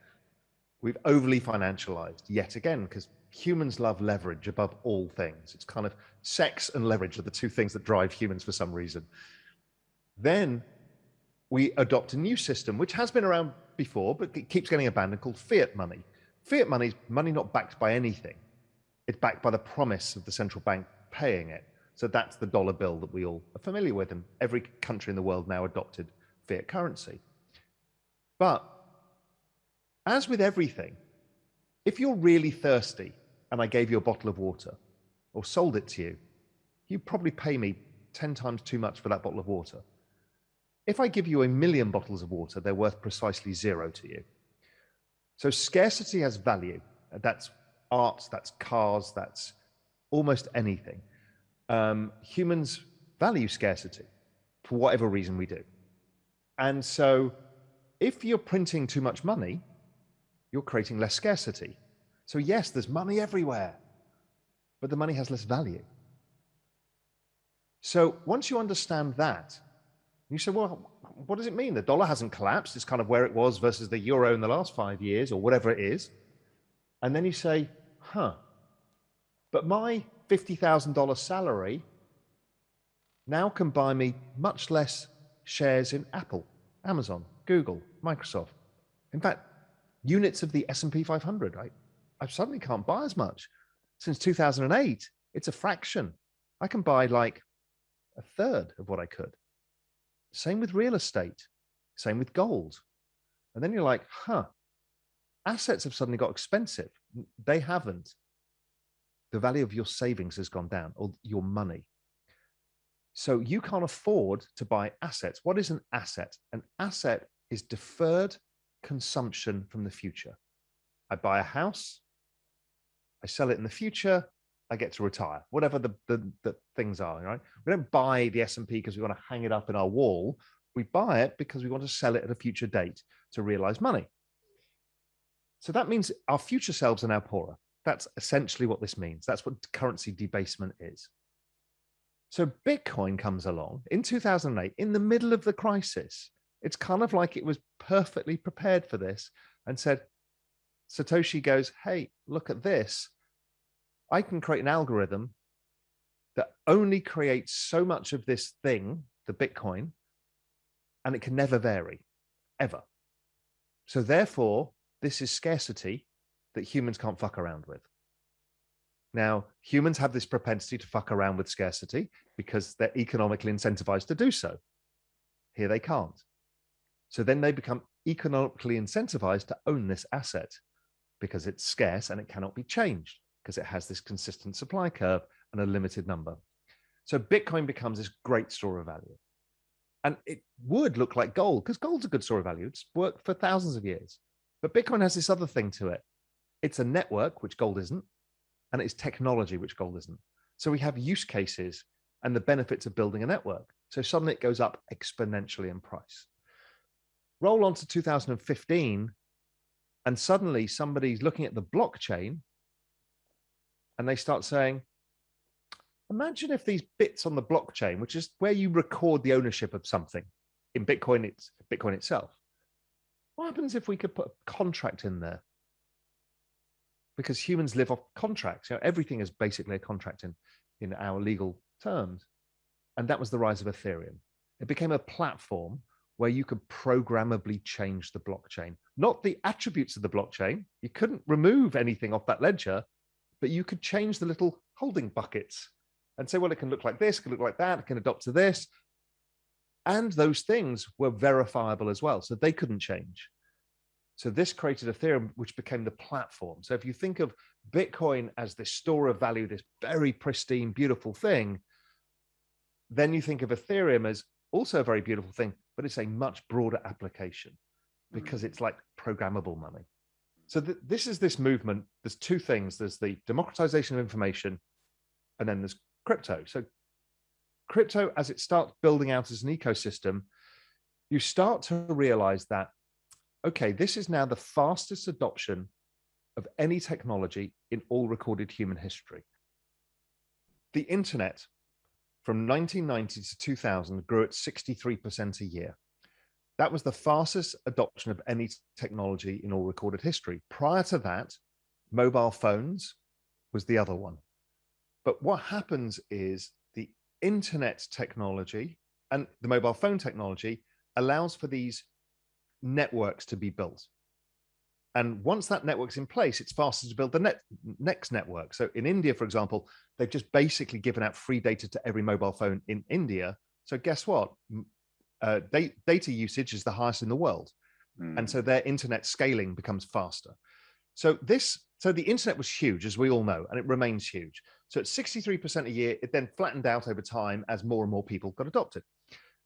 S3: We've overly financialized yet again because humans love leverage above all things. It's kind of sex and leverage are the two things that drive humans for some reason. Then we adopt a new system, which has been around before, but it keeps getting abandoned, called fiat money. Fiat money is money not backed by anything. It's backed by the promise of the central bank paying it. So that's the dollar bill that we all are familiar with, and every country in the world now adopted fiat currency. But as with everything, if you're really thirsty and I gave you a bottle of water or sold it to you, you'd probably pay me 10 times too much for that bottle of water. If I give you 1 million bottles of water, they're worth precisely 0 to you. So scarcity has value. That's art, that's cars, that's almost anything. Humans value scarcity for whatever reason we do. And so if you're printing too much money, you're creating less scarcity. So yes, there's money everywhere, but the money has less value. So once you understand that, you say, well, what does it mean? The dollar hasn't collapsed. It's kind of where it was versus the euro in the last 5 years or whatever it is. And then you say, but my $50,000 salary now can buy me much less shares in Apple, Amazon, Google, Microsoft. In fact, units of the S&P 500, I suddenly can't buy as much. Since 2008, it's a fraction. I can buy like a third of what I could. Same with real estate, same with gold. And then you're like, assets have suddenly got expensive. They haven't. The value of your savings has gone down, or your money. So you can't afford to buy assets. What is an asset? An asset is deferred consumption from the future. I buy a house, I sell it in the future, I get to retire, whatever the things are, right? We don't buy the S&P because we want to hang it up in our wall. We buy it because we want to sell it at a future date to realize money. So that means our future selves are now poorer. That's essentially what this means. That's what currency debasement is. So Bitcoin comes along in 2008, in the middle of the crisis. It's kind of like it was perfectly prepared for this and said, Satoshi goes, hey, look at this. I can create an algorithm that only creates so much of this thing, the Bitcoin, and it can never vary, ever. So therefore, this is scarcity that humans can't fuck around with. Now, humans have this propensity to fuck around with scarcity because they're economically incentivized to do so. Here they can't. So then they become economically incentivized to own this asset because it's scarce and it cannot be changed because it has this consistent supply curve and a limited number. So Bitcoin becomes this great store of value. And it would look like gold because gold's a good store of value. It's worked for thousands of years. But Bitcoin has this other thing to it. It's a network, which gold isn't, and it's technology, which gold isn't. So we have use cases and the benefits of building a network. So suddenly it goes up exponentially in price. Roll on to 2015, and suddenly somebody's looking at the blockchain and they start saying, imagine if these bits on the blockchain, which is where you record the ownership of something, in Bitcoin, it's Bitcoin itself. What happens if we could put a contract in there? Because humans live off contracts. You know, everything is basically a contract in our legal terms. And that was the rise of Ethereum. It became a platform where you could programmably change the blockchain, not the attributes of the blockchain. You couldn't remove anything off that ledger, but you could change the little holding buckets and say, well, it can look like this, it can look like that, it can adopt to this. And those things were verifiable as well, so they couldn't change. So this created Ethereum, which became the platform. So if you think of Bitcoin as this store of value, this very pristine, beautiful thing, then you think of Ethereum as also a very beautiful thing, but it's a much broader application because it's like programmable money. So this is this movement. There's two things. There's the democratization of information, and then there's crypto. So crypto, as it starts building out as an ecosystem, you start to realize that, okay, this is now the fastest adoption of any technology in all recorded human history. The internet from 1990 to 2000 grew at 63% a year. That was the fastest adoption of any technology in all recorded history. Prior to that, mobile phones was the other one. But what happens is the internet technology and the mobile phone technology allows for these networks to be built. And once that network's in place, it's faster to build the next network. So in India, for example, they've just basically given out free data to every mobile phone in India. So guess what? Data usage is the highest in the world. And so their internet scaling becomes faster. So the internet was huge, as we all know, and it remains huge. So at 63% a year, it then flattened out over time as more and more people got adopted.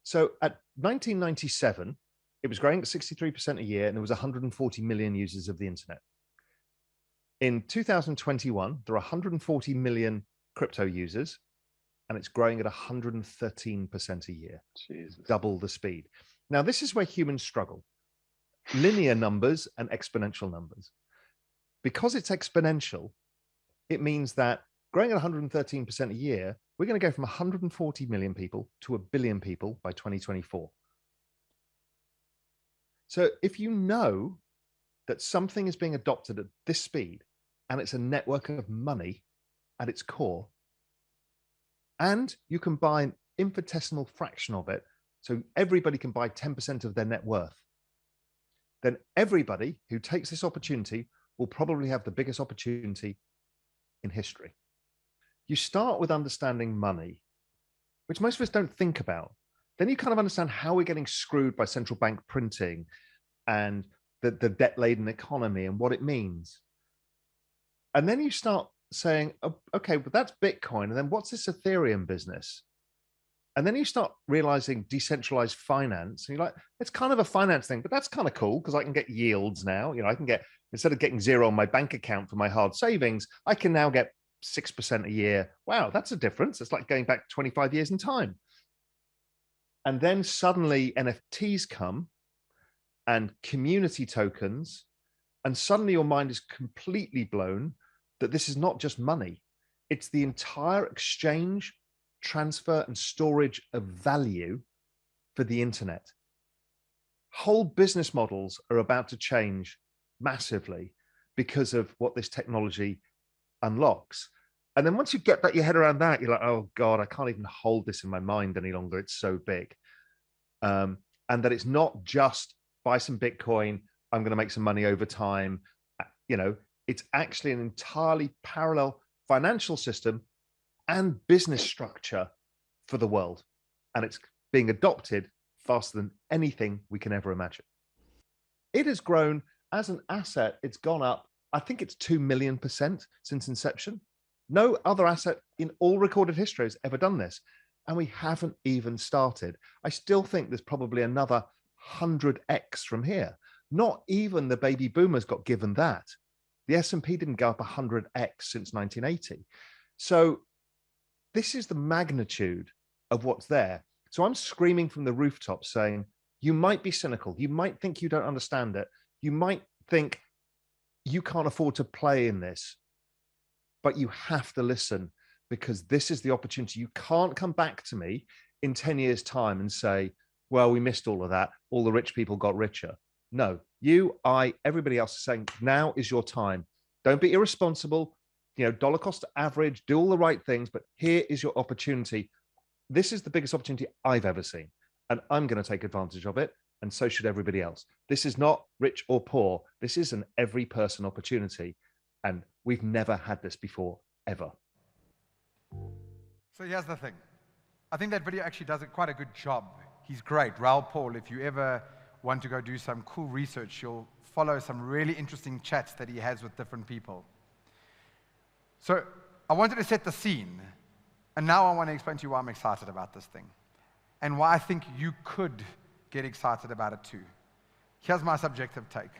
S3: So at 1997, it was growing at 63% a year, and there was 140 million users of the internet. In 2021, there are 140 million crypto users, and it's growing at 113% a year. Jesus. Double the speed. Now, this is where humans struggle. Linear numbers and exponential numbers. Because it's exponential, it means that growing at 113% a year, we're going to go from 140 million people to 1 billion people by 2024. So if you know that something is being adopted at this speed and it's a network of money at its core, and you can buy an infinitesimal fraction of it, so everybody can buy 10% of their net worth, then everybody who takes this opportunity will probably have the biggest opportunity in history. You start with understanding money, which most of us don't think about. Then you kind of understand how we're getting screwed by central bank printing and the debt-laden economy and what it means. And then you start saying, oh, okay, but that's Bitcoin. And then what's this Ethereum business? And then you start realizing decentralized finance. And you're like, it's kind of a finance thing, but that's kind of cool because I can get yields now. I can get, instead of getting zero on my bank account for my hard savings, I can now get 6% a year. Wow, that's a difference. It's like going back 25 years in time. And then suddenly NFTs come and community tokens, and suddenly your mind is completely blown that this is not just money. It's the entire exchange, transfer, and storage of value for the internet. Whole business models are about to change massively because of what this technology unlocks. And then once you get your head around that, you're like, oh God, I can't even hold this in my mind any longer. It's so big. And that it's not just buy some Bitcoin, I'm going to make some money over time. It's actually an entirely parallel financial system and business structure for the world. And it's being adopted faster than anything we can ever imagine. It has grown as an asset. It's gone up. I think it's 2 million% since inception. No other asset in all recorded history has ever done this. And we haven't even started. I still think there's probably another 100x from here. Not even the baby boomers got given that. The S&P didn't go up 100x since 1980. So this is the magnitude of what's there. So I'm screaming from the rooftop saying, you might be cynical. You might think you don't understand it. You might think you can't afford to play in this, but you have to listen because this is the opportunity. You can't come back to me in 10 years' time and say, well, we missed all of that. All the rich people got richer. No, you, I, everybody else is saying, now is your time. Don't be irresponsible, dollar cost average, do all the right things, but here is your opportunity. This is the biggest opportunity I've ever seen, and I'm going to take advantage of it, and so should everybody else. This is not rich or poor. This is an every person opportunity, and we've never had this before, ever.
S1: So here's the thing. I think that video actually does quite a good job. He's great. Raoul Pal, if you ever want to go do some cool research, you'll follow some really interesting chats that he has with different people. So I wanted to set the scene, and now I want to explain to you why I'm excited about this thing, and why I think you could get excited about it too. Here's my subjective take.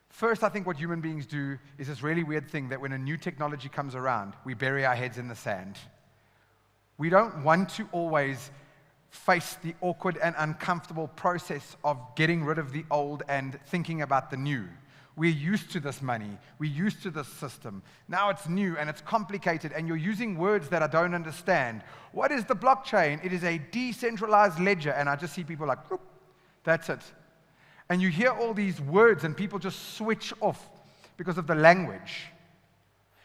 S1: First, I think what human beings do is this really weird thing that when a new technology comes around, we bury our heads in the sand. We don't want to always face the awkward and uncomfortable process of getting rid of the old and thinking about the new. We're used to this money. We're used to this system. Now it's new and it's complicated and you're using words that I don't understand. What is the blockchain? It is a decentralized ledger. And I just see people like, that's it. And you hear all these words and people just switch off because of the language.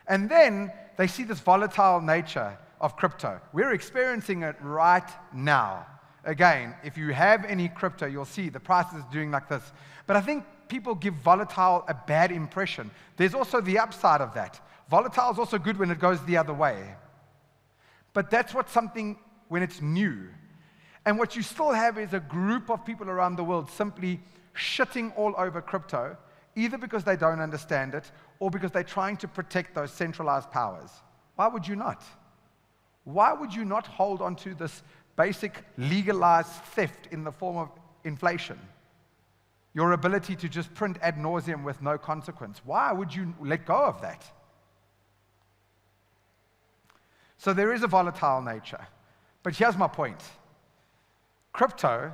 S1: And then they see this volatile nature of crypto. We're experiencing it right now. Again, if you have any crypto, you'll see the price is doing like this. But I think people give volatile a bad impression. There's also the upside of that. Volatile is also good when it goes the other way. But that's what something when it's new. And what you still have is a group of people around the world simply shitting all over crypto, either because they don't understand it or because they're trying to protect those centralized powers. Why would you not? Why would you not hold on to this basic legalized theft in the form of inflation? Your ability to just print ad nauseum with no consequence. Why would you let go of that? So there is a volatile nature. But here's my point. Crypto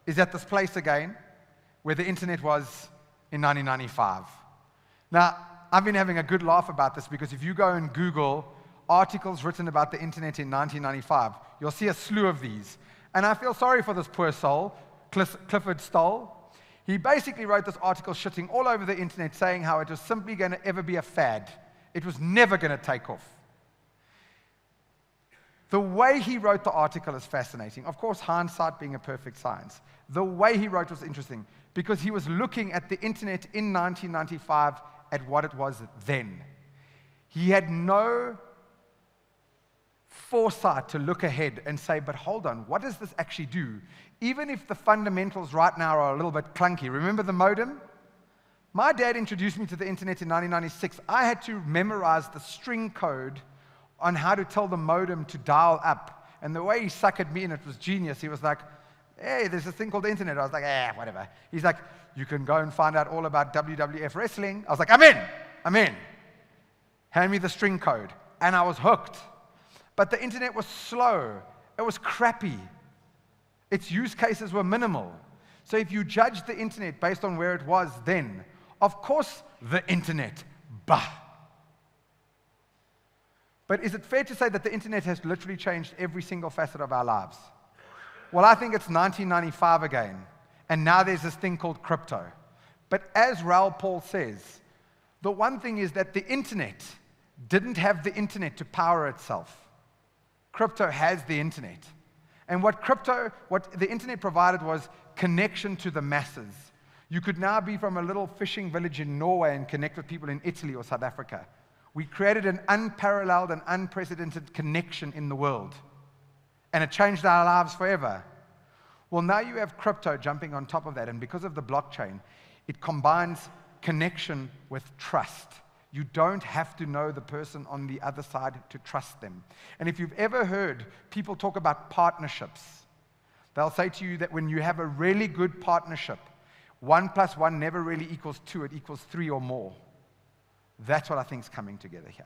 S1: is at this place again where the internet was in 1995. Now, I've been having a good laugh about this because if you go and Google articles written about the internet in 1995, you'll see a slew of these. And I feel sorry for this poor soul, Clifford Stoll. He basically wrote this article shitting all over the internet saying how it was simply going to ever be a fad. It was never going to take off. The way he wrote the article is fascinating. Of course, hindsight being a perfect science. The way he wrote was interesting because he was looking at the internet in 1995 at what it was then. He had no foresight to look ahead and say, but hold on, what does this actually do? Even if the fundamentals right now are a little bit clunky. Remember the modem? My dad introduced me to the internet in 1996. I had to memorize the string code on how to tell the modem to dial up. And the way he suckered me in, it was genius. He was like, hey, there's this thing called the internet. I was like, whatever. He's like, you can go and find out all about WWF wrestling. I was like, I'm in. Hand me the string code. And I was hooked. But the internet was slow. It was crappy. Its use cases were minimal. So if you judge the internet based on where it was then, of course the internet, bah. But is it fair to say that the internet has literally changed every single facet of our lives? Well, I think it's 1995 again, and now there's this thing called crypto. But as Raoul Pal says, the one thing is that the internet didn't have the internet to power itself. Crypto has the internet. And what the internet provided was connection to the masses. You could now be from a little fishing village in Norway and connect with people in Italy or South Africa. We created an unparalleled and unprecedented connection in the world. And it changed our lives forever. Well, now you have crypto jumping on top of that. And because of the blockchain, it combines connection with trust. You don't have to know the person on the other side to trust them. And if you've ever heard people talk about partnerships, they'll say to you that when you have a really good partnership, 1 + 1 never really equals 2, it equals 3 or more. That's what I think is coming together here.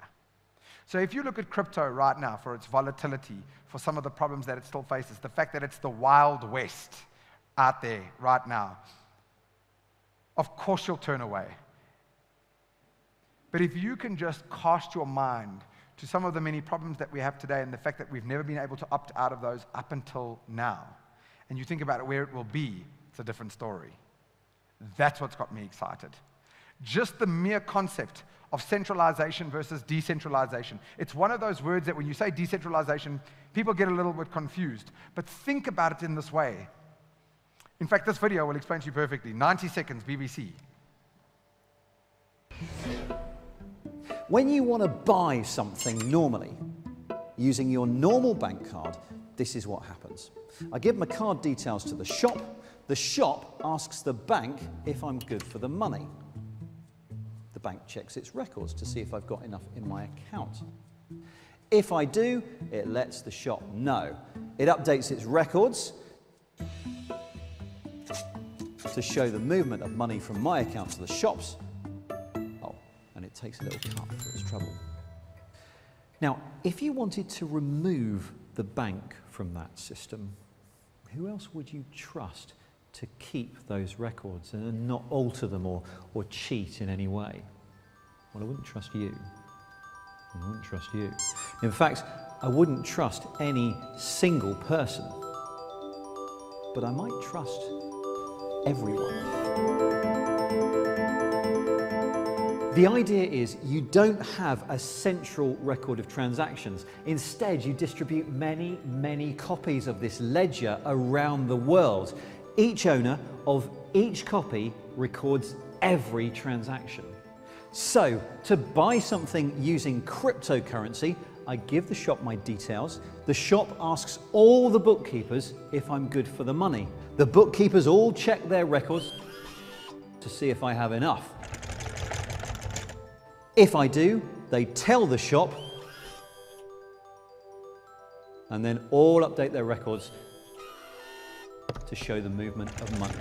S1: So if you look at crypto right now for its volatility, for some of the problems that it still faces, the fact that it's the Wild West out there right now, of course you'll turn away. But if you can just cast your mind to some of the many problems that we have today and the fact that we've never been able to opt out of those up until now, and you think about where it will be, it's a different story. That's what's got me excited. Just the mere concept of centralization versus decentralization. It's one of those words that when you say decentralization, people get a little bit confused. But think about it in this way. In fact, this video will explain to you perfectly. 90 seconds, BBC.
S4: When you want to buy something normally, using your normal bank card, this is what happens. I give my card details to the shop asks the bank if I'm good for the money. The bank checks its records to see if I've got enough in my account. If I do, it lets the shop know. It updates its records to show the movement of money from my account to the shop's. Oh, and it takes a little cut for its trouble. Now, if you wanted to remove the bank from that system, who else would you trust to keep those records and not alter them or cheat in any way? Well, I wouldn't trust you. I wouldn't trust you. In fact, I wouldn't trust any single person. But I might trust everyone. The idea is you don't have a central record of transactions. Instead, you distribute many, many copies of this ledger around the world. Each owner of each copy records every transaction. So, to buy something using cryptocurrency, I give the shop my details. The shop asks all the bookkeepers if I'm good for the money. The bookkeepers all check their records to see if I have enough. If I do, they tell the shop, and then all update their records to show the movement of money.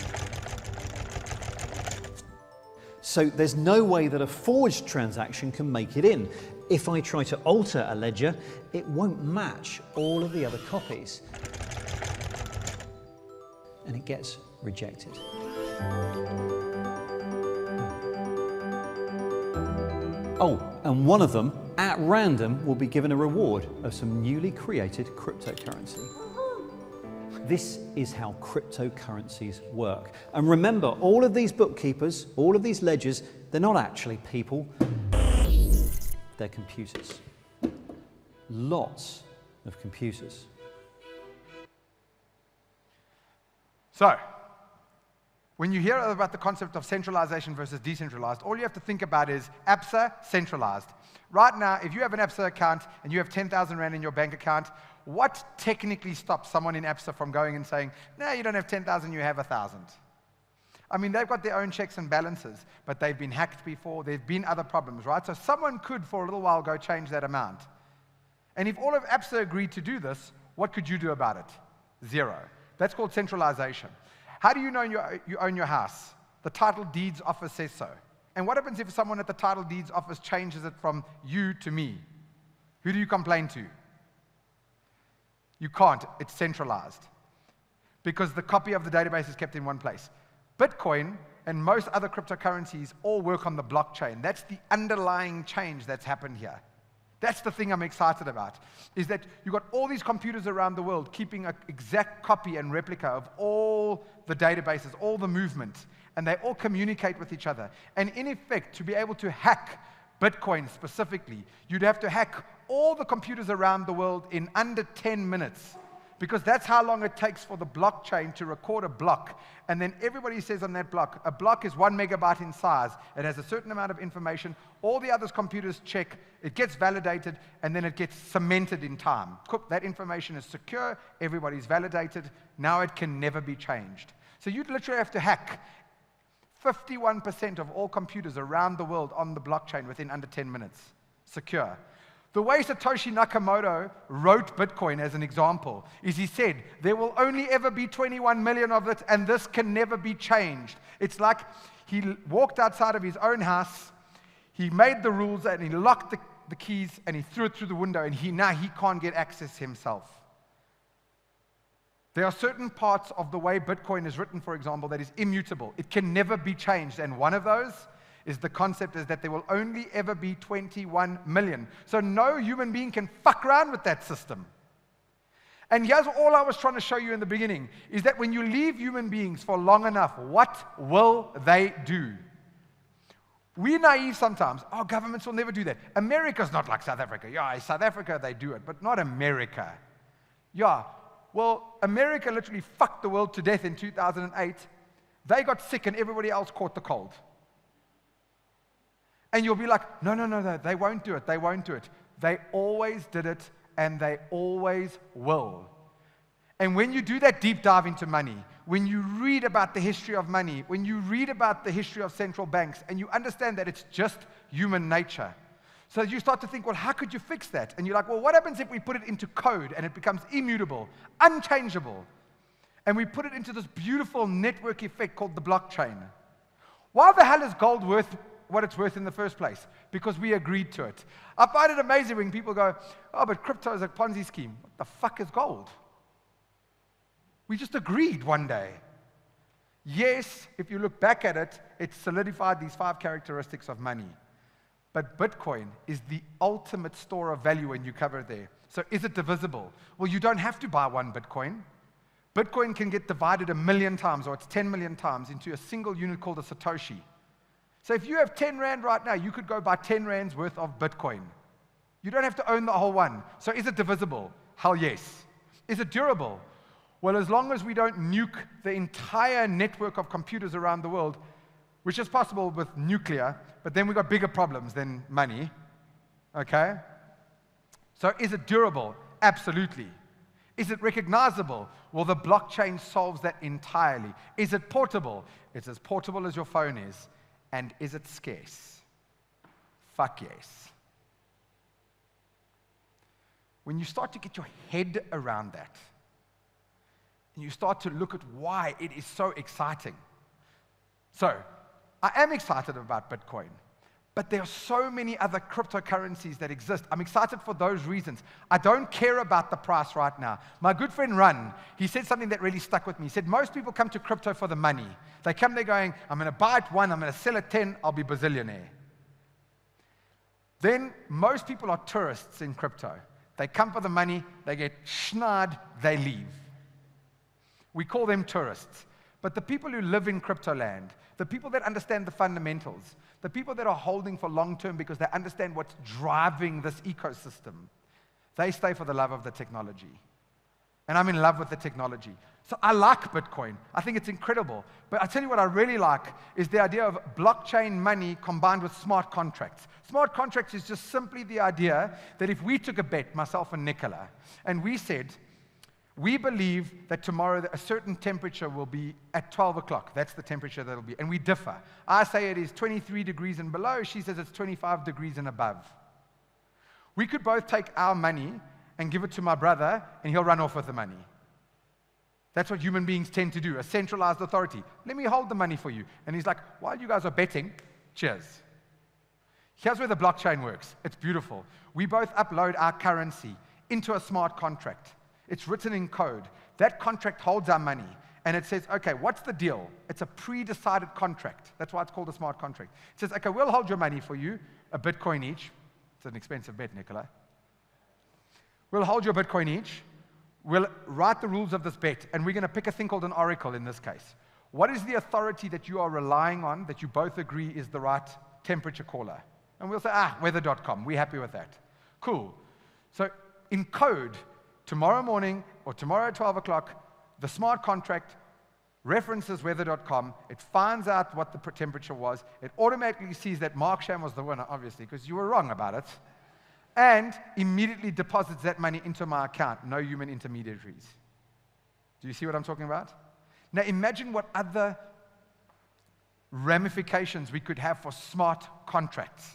S4: So there's no way that a forged transaction can make it in. If I try to alter a ledger, it won't match all of the other copies. And it gets rejected. Oh, and one of them, at random, will be given a reward of some newly created cryptocurrency. This is how cryptocurrencies work. And remember, all of these bookkeepers, all of these ledgers, they're not actually people, they're computers. Lots of computers.
S1: So, when you hear about the concept of centralization versus decentralized, all you have to think about is ABSA, centralized. Right now, if you have an ABSA account and you have 10,000 Rand in your bank account, what technically stops someone in ABSA from going and saying, no, you don't have 10,000, you have 1,000? I mean, they've got their own checks and balances, but they've been hacked before, there've been other problems, right? So someone could, for a little while, go change that amount. And if all of ABSA agreed to do this, what could you do about it? Zero. That's called centralization. How do you know you own your house? The title deeds office says so. And what happens if someone at the title deeds office changes it from you to me? Who do you complain to? You can't. It's centralized. Because the copy of the database is kept in one place. Bitcoin and most other cryptocurrencies all work on the blockchain. That's the underlying change that's happened here. That's the thing I'm excited about, is that you've got all these computers around the world keeping an exact copy and replica of all the databases, all the movement, and they all communicate with each other. And in effect, to be able to hack Bitcoin specifically, you'd have to hack all the computers around the world in under 10 minutes, because that's how long it takes for the blockchain to record a block. And then everybody says on that block, a block is 1 megabyte in size. It has a certain amount of information. All the other computers check, it gets validated, and then it gets cemented in time. That information is secure, everybody's validated, now it can never be changed. So you'd literally have to hack 51% of all computers around the world on the blockchain within under 10 minutes. Secure. The way Satoshi Nakamoto wrote Bitcoin, as an example, is he said, there will only ever be 21 million of it, and this can never be changed. It's like he walked outside of his own house, he made the rules, and he locked the keys, and he threw it through the window, and now he can't get access himself. There are certain parts of the way Bitcoin is written, for example, that is immutable. It can never be changed, and one of those is the concept is that there will only ever be 21 million. So no human being can fuck around with that system. And here's all I was trying to show you in the beginning, is that when you leave human beings for long enough, what will they do? We're naive sometimes. Oh, governments will never do that. America's not like South Africa. Yeah, South Africa, they do it, but not America. Yeah, well, America literally fucked the world to death in 2008. They got sick and everybody else caught the cold. And you'll be like, no, they won't do it, they won't do it. They always did it, and they always will. And when you do that deep dive into money, when you read about the history of money, when you read about the history of central banks, and you understand that it's just human nature, so you start to think, well, how could you fix that? And you're like, well, what happens if we put it into code, and it becomes immutable, unchangeable, and we put it into this beautiful network effect called the blockchain? Why the hell is gold worth what it's worth in the first place? Because we agreed to it. I find it amazing when people go, oh, but crypto is a Ponzi scheme. What the fuck is gold? We just agreed one day. Yes, if you look back at it, it solidified these 5 characteristics of money. But Bitcoin is the ultimate store of value when you cover it there. So is it divisible? Well, you don't have to buy one Bitcoin. Bitcoin can get divided 1 million times, or it's 10 million times, into a single unit called a Satoshi. So if you have 10 Rand right now, you could go buy 10 Rand's worth of Bitcoin. You don't have to own the whole one. So is it divisible? Hell yes. Is it durable? Well, as long as we don't nuke the entire network of computers around the world, which is possible with nuclear, but then we've got bigger problems than money. Okay? So is it durable? Absolutely. Is it recognizable? Well, the blockchain solves that entirely. Is it portable? It's as portable as your phone is. And is it scarce? Fuck yes. When you start to get your head around that, and you start to look at why it is so exciting. So, I am excited about Bitcoin, but there are so many other cryptocurrencies that exist. I'm excited for those reasons. I don't care about the price right now. My good friend Run, he said something that really stuck with me. He said, most people come to crypto for the money. They come there going, I'm going to buy it 1, I'm going to sell it 10, I'll be bazillionaire. Then most people are tourists in crypto. They come for the money, they get schnaad, they leave. We call them tourists. But the people who live in crypto land, the people that understand the fundamentals, the people that are holding for long term because they understand what's driving this ecosystem, they stay for the love of the technology. And I'm in love with the technology. So I like Bitcoin. I think it's incredible. But I tell you what I really like is the idea of blockchain money combined with smart contracts. Smart contracts is just simply the idea that if we took a bet, myself and Nicola, and we said, we believe that tomorrow a certain temperature will be at 12 o'clock. That's the temperature that it'll be. And we differ. I say it is 23 degrees and below. She says it's 25 degrees and above. We could both take our money and give it to my brother, and he'll run off with the money. That's what human beings tend to do, a centralized authority. Let me hold the money for you. And he's like, while you guys are betting, cheers. Here's where the blockchain works. It's beautiful. We both upload our currency into a smart contract. It's written in code. That contract holds our money. And it says, okay, what's the deal? It's a pre-decided contract. That's why it's called a smart contract. It says, okay, we'll hold your money for you, a Bitcoin each. It's an expensive bet, Nicola. We'll hold your Bitcoin each. We'll write the rules of this bet. And we're going to pick a thing called an oracle in this case. What is the authority that you are relying on that you both agree is the right temperature caller? And we'll say, weather.com. We're happy with that. Cool. So in code, tomorrow morning or tomorrow at 12 o'clock, the smart contract references weather.com. It finds out what the temperature was. It automatically sees that Mark Sham was the winner, obviously, because you were wrong about it, and immediately deposits that money into my account. No human intermediaries. Do you see what I'm talking about? Now imagine what other ramifications we could have for smart contracts.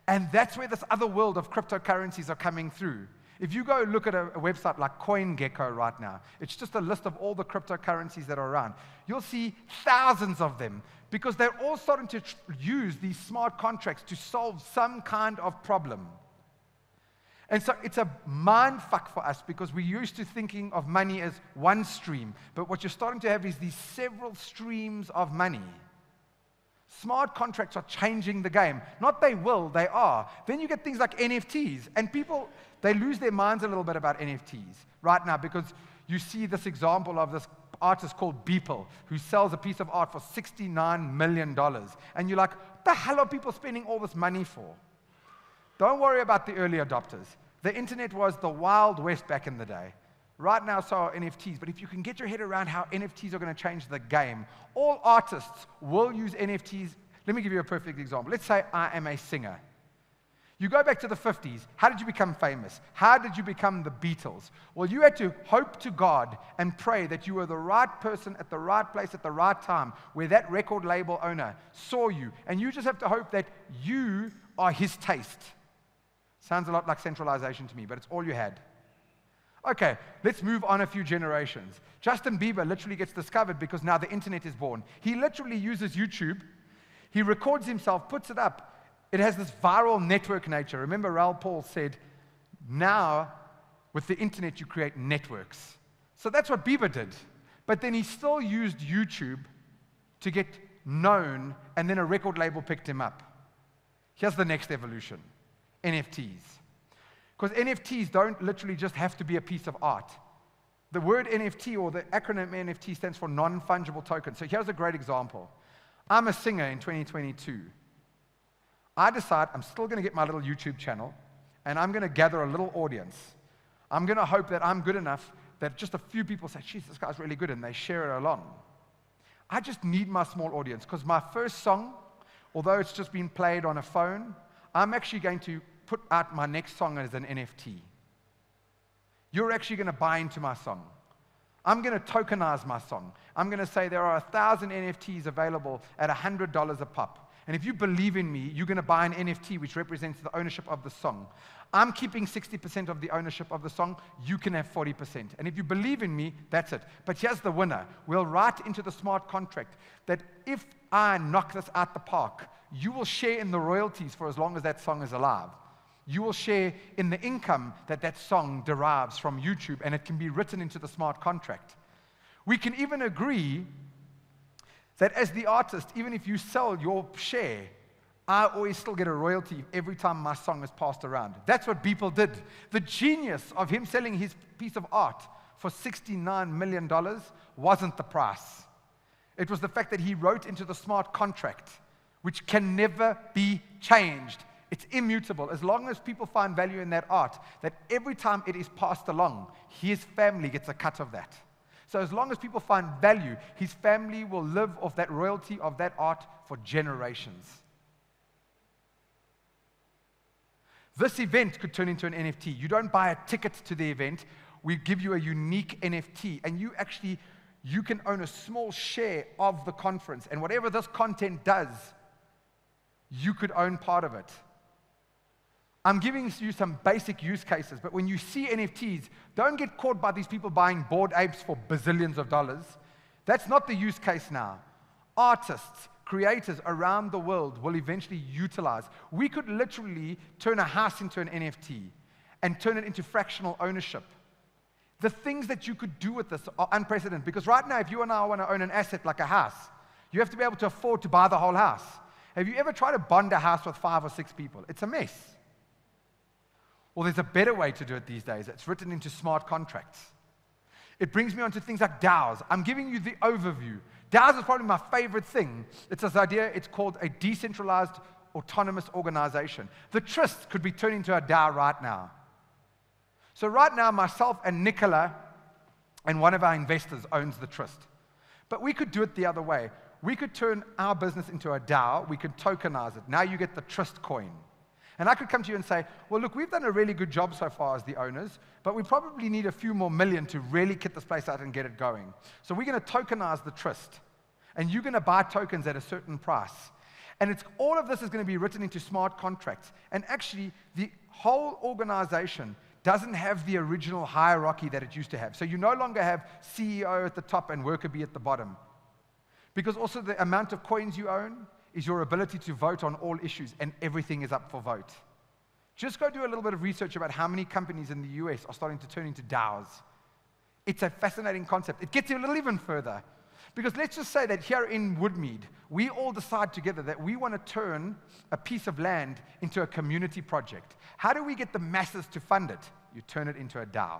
S1: And that's where this other world of cryptocurrencies are coming through. If you go look at a website like CoinGecko right now, it's just a list of all the cryptocurrencies that are around. You'll see thousands of them because they're all starting to use these smart contracts to solve some kind of problem. And so it's a mind fuck for us because we're used to thinking of money as one stream. But what you're starting to have is these several streams of money. Smart contracts are changing the game. Not they will, they are. Then you get things like NFTs. And people, they lose their minds a little bit about NFTs right now because you see this example of this artist called Beeple who sells a piece of art for $69 million. And you're like, what the hell are people spending all this money for? Don't worry about the early adopters. The internet was the Wild West back in the day. Right now, so are NFTs. But if you can get your head around how NFTs are going to change the game, all artists will use NFTs. Let me give you a perfect example. Let's say I am a singer. You go back to the 50s. How did you become famous? How did you become the Beatles? Well, you had to hope to God and pray that you were the right person at the right place at the right time, where that record label owner saw you. And you just have to hope that you are his taste. Sounds a lot like centralization to me, but it's all you had. Okay, let's move on a few generations. Justin Bieber literally gets discovered because now the internet is born. He literally uses YouTube. He records himself, puts it up. It has this viral network nature. Remember, Raoul Paul said, now with the internet you create networks. So that's what Bieber did. But then he still used YouTube to get known, and then a record label picked him up. Here's the next evolution. NFTs. Because NFTs don't literally just have to be a piece of art. The word NFT, or the acronym NFT, stands for non-fungible token. So here's a great example. I'm a singer in 2022. I decide I'm still going to get my little YouTube channel, and I'm going to gather a little audience. I'm going to hope that I'm good enough that just a few people say, geez, this guy's really good, and they share it along. I just need my small audience, because my first song, although it's just been played on a phone, I'm actually going to put out my next song as an NFT. You're actually going to buy into my song. I'm going to tokenize my song. I'm going to say there are 1,000 NFTs available at $100 a pop. And if you believe in me, you're going to buy an NFT which represents the ownership of the song. I'm keeping 60% of the ownership of the song. You can have 40%. And if you believe in me, that's it. But here's the winner. We'll write into the smart contract that if I knock this out the park, you will share in the royalties for as long as that song is alive. You will share in the income that that song derives from YouTube, and it can be written into the smart contract. We can even agree that as the artist, even if you sell your share, I always still get a royalty every time my song is passed around. That's what Beeple did. The genius of him selling his piece of art for $69 million wasn't the price. It was the fact that he wrote into the smart contract, which can never be changed. It's immutable. As long as people find value in that art, that every time it is passed along, his family gets a cut of that. So as long as people find value, his family will live off that royalty of that art for generations. This event could turn into an NFT. You don't buy a ticket to the event. We give you a unique NFT, and you can own a small share of the conference. And whatever this content does, you could own part of it. I'm giving you some basic use cases, but when you see NFTs, don't get caught by these people buying Bored Apes for bazillions of dollars. That's not the use case now. Artists, creators around the world will eventually utilize. We could literally turn a house into an NFT and turn it into fractional ownership. The things that you could do with this are unprecedented, because right now, if you and I want to own an asset like a house, you have to be able to afford to buy the whole house. Have you ever tried to bond a house with 5 or 6 people? It's a mess. Well, there's a better way to do it these days. It's written into smart contracts. It brings me on to things like DAOs. I'm giving you the overview. DAOs is probably my favorite thing. It's this idea, it's called a decentralized autonomous organization. The Tryst could be turned into a DAO right now. So right now, myself and Nicola and one of our investors owns the Tryst. But we could do it the other way. We could turn our business into a DAO. We could tokenize it. Now you get the Tryst coin. And I could come to you and say, well, look, we've done a really good job so far as the owners, but we probably need a few more million to really kit this place out and get it going. So we're going to tokenize the Tryst, and you're going to buy tokens at a certain price. And all of this is going to be written into smart contracts. And actually, the whole organization doesn't have the original hierarchy that it used to have. So you no longer have CEO at the top and worker bee at the bottom. Because also the amount of coins you own is your ability to vote on all issues, and everything is up for vote. Just go do a little bit of research about how many companies in the US are starting to turn into DAOs. It's a fascinating concept. It gets you a little even further. Because let's just say that here in Woodmead, we all decide together that we want to turn a piece of land into a community project. How do we get the masses to fund it? You turn it into a DAO.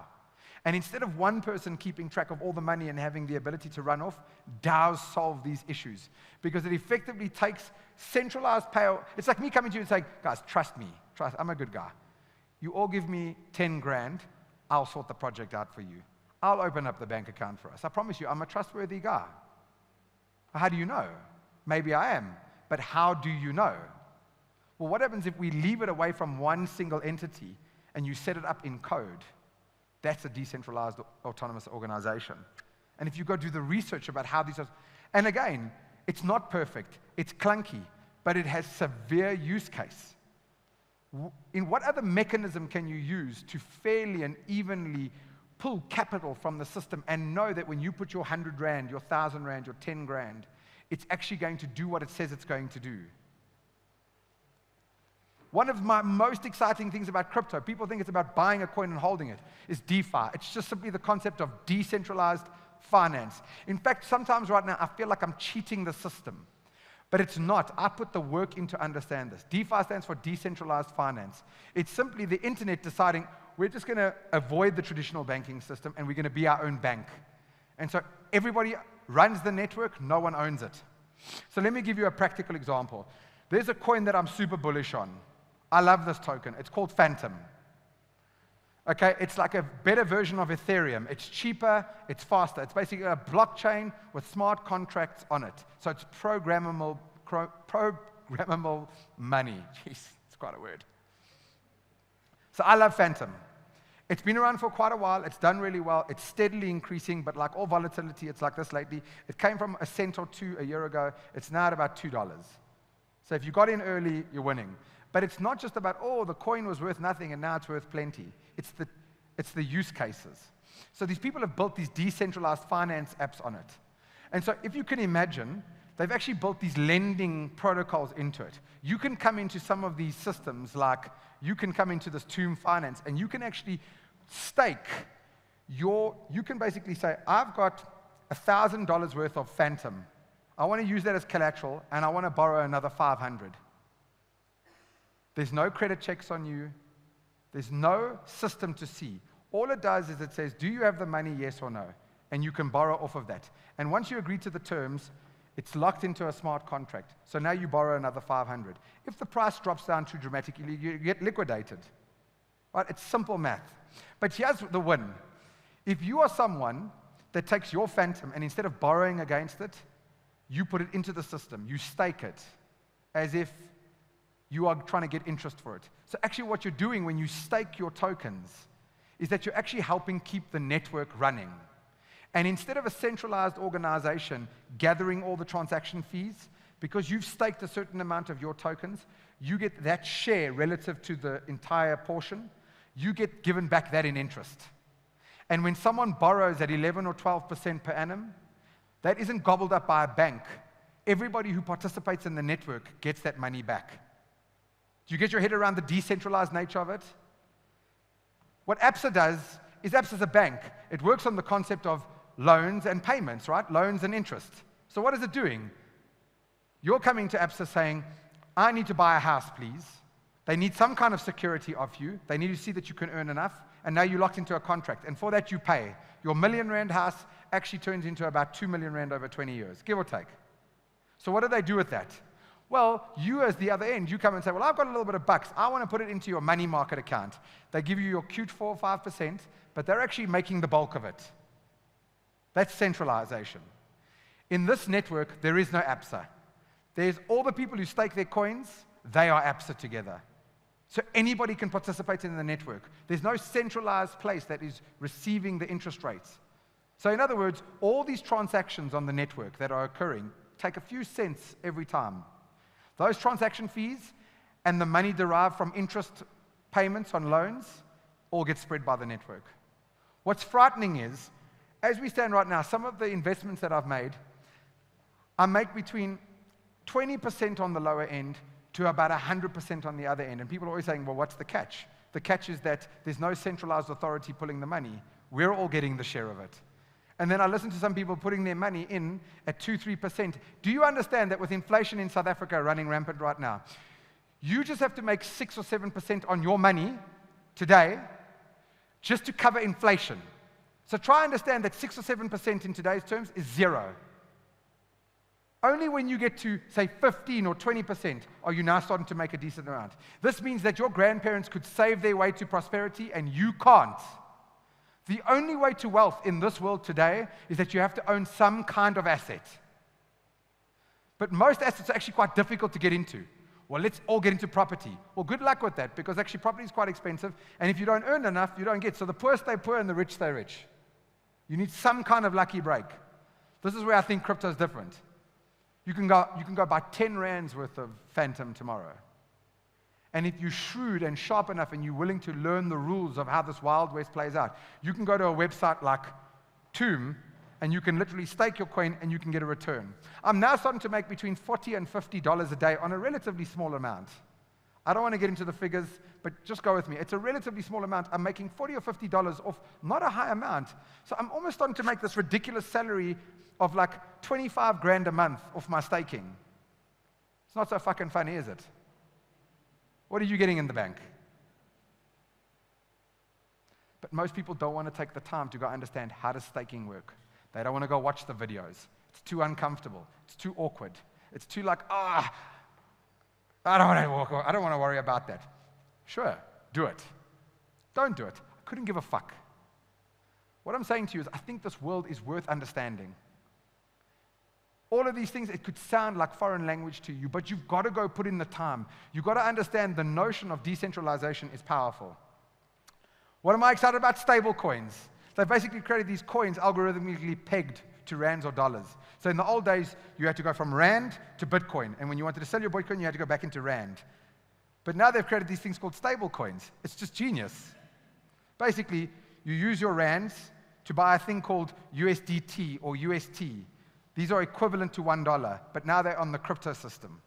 S1: And instead of one person keeping track of all the money and having the ability to run off, DAOs solve these issues. Because it effectively takes centralized power. It's like me coming to you and saying, guys, trust me. I'm a good guy. You all give me 10 grand, I'll sort the project out for you. I'll open up the bank account for us. I promise you, I'm a trustworthy guy. How do you know? Maybe I am. But how do you know? Well, what happens if we leave it away from one single entity and you set it up in code? That's a decentralized autonomous organization. And if you go do the research about how these are, and again, it's not perfect, it's clunky, but it has severe use case. In what other mechanism can you use to fairly and evenly pull capital from the system and know that when you put your 100 Rand, your 1,000 Rand, your 10 grand, it's actually going to do what it says it's going to do? One of my most exciting things about crypto, people think it's about buying a coin and holding it, is DeFi. It's just simply the concept of decentralized finance. In fact, sometimes right now, I feel like I'm cheating the system. But it's not. I put the work in to understand this. DeFi stands for decentralized finance. It's simply the internet deciding we're just going to avoid the traditional banking system and we're going to be our own bank. And so everybody runs the network, no one owns it. So let me give you a practical example. There's a coin that I'm super bullish on. I love this token. It's called Phantom. Okay, it's like a better version of Ethereum. It's cheaper, it's faster. It's basically a blockchain with smart contracts on it. So it's programmable money. Jeez, it's quite a word. So I love Phantom. It's been around for quite a while. It's done really well. It's steadily increasing, but like all volatility, it's like this lately. It came from a cent or two a year ago. It's now at about $2. So if you got in early, you're winning. But it's not just about, oh, the coin was worth nothing and now it's worth plenty. It's the use cases. So these people have built these decentralized finance apps on it. And so if you can imagine, they've actually built these lending protocols into it. You can come into some of these systems, like you can come into this Tomb Finance, and you can actually stake you can basically say, I've got $1,000 worth of Phantom. I want to use that as collateral, and I want to borrow another 500. There's no credit checks on you. There's no system to see. All it does is it says, do you have the money, yes or no? And you can borrow off of that. And once you agree to the terms, it's locked into a smart contract. So now you borrow another 500. If the price drops down too dramatically, you get liquidated. Right? It's simple math. But here's the win. If you are someone that takes your Phantom and instead of borrowing against it, you put it into the system, you stake it as if you are trying to get interest for it. So actually what you're doing when you stake your tokens is that you're actually helping keep the network running. And instead of a centralized organization gathering all the transaction fees, because you've staked a certain amount of your tokens, you get that share relative to the entire portion, you get given back that in interest. And when someone borrows at 11 or 12% per annum, that isn't gobbled up by a bank. Everybody who participates in the network gets that money back. Do you get your head around the decentralized nature of it? What Absa does is Absa's a bank. It works on the concept of loans and payments, right? Loans and interest. So what is it doing? You're coming to Absa saying, I need to buy a house, please. They need some kind of security of you. They need to see that you can earn enough. And now you're locked into a contract. And for that you pay. Your R1 million house actually turns into about 2 million rand over 20 years, give or take. So what do they do with that? Well, you as the other end, you come and say, well, I've got a little bit of bucks. I want to put it into your money market account. They give you your cute 4 or 5%, but they're actually making the bulk of it. That's centralization. In this network, there is no Absa. There's all the people who stake their coins, they are Absa together. So anybody can participate in the network. There's no centralized place that is receiving the interest rates. So in other words, all these transactions on the network that are occurring take a few cents every time. Those transaction fees and the money derived from interest payments on loans all get spread by the network. What's frightening is, as we stand right now, some of the investments that I've made, I make between 20% on the lower end to about 100% on the other end. And people are always saying, well, what's the catch? The catch is that there's no centralized authority pulling the money. We're all getting the share of it. And then I listen to some people putting their money in at 2-3%. Do you understand that with inflation in South Africa running rampant right now, you just have to make 6 or 7% on your money today just to cover inflation? So try and understand that 6 or 7% in today's terms is zero. Only when you get to, say, 15 or 20% are you now starting to make a decent amount. This means that your grandparents could save their way to prosperity and you can't. The only way to wealth in this world today is that you have to own some kind of asset. But most assets are actually quite difficult to get into. Well, let's all get into property. Well, good luck with that, because actually property is quite expensive, and if you don't earn enough, you don't get. So the poor stay poor and the rich stay rich. You need some kind of lucky break. This is where I think crypto is different. You can go buy 10 rands worth of Phantom tomorrow. And if you're shrewd and sharp enough and you're willing to learn the rules of how this Wild West plays out, you can go to a website like Tomb and you can literally stake your coin and you can get a return. I'm now starting to make between $40 and $50 a day on a relatively small amount. I don't want to get into the figures, but just go with me. It's a relatively small amount. I'm making $40 or $50 off not a high amount. So I'm almost starting to make this ridiculous salary of like 25 grand a month off my staking. It's not so fucking funny, is it? What are you getting in the bank? But most people don't want to take the time to go understand how does staking work. They don't want to go watch the videos. It's too uncomfortable. It's too awkward. It's too like, I don't want to worry about that. Sure, do it. Don't do it. I couldn't give a fuck. What I'm saying to you is I think this world is worth understanding. All of these things, it could sound like foreign language to you, but you've got to go put in the time. You've got to understand the notion of decentralization is powerful. What am I excited about? Stable coins. They basically created these coins algorithmically pegged to rands or dollars. So in the old days, you had to go from rand to Bitcoin. And when you wanted to sell your Bitcoin, you had to go back into rand. But now they've created these things called stable coins. It's just genius. Basically, you use your rands to buy a thing called USDT or UST. These are equivalent to $1, but now they're on the crypto system.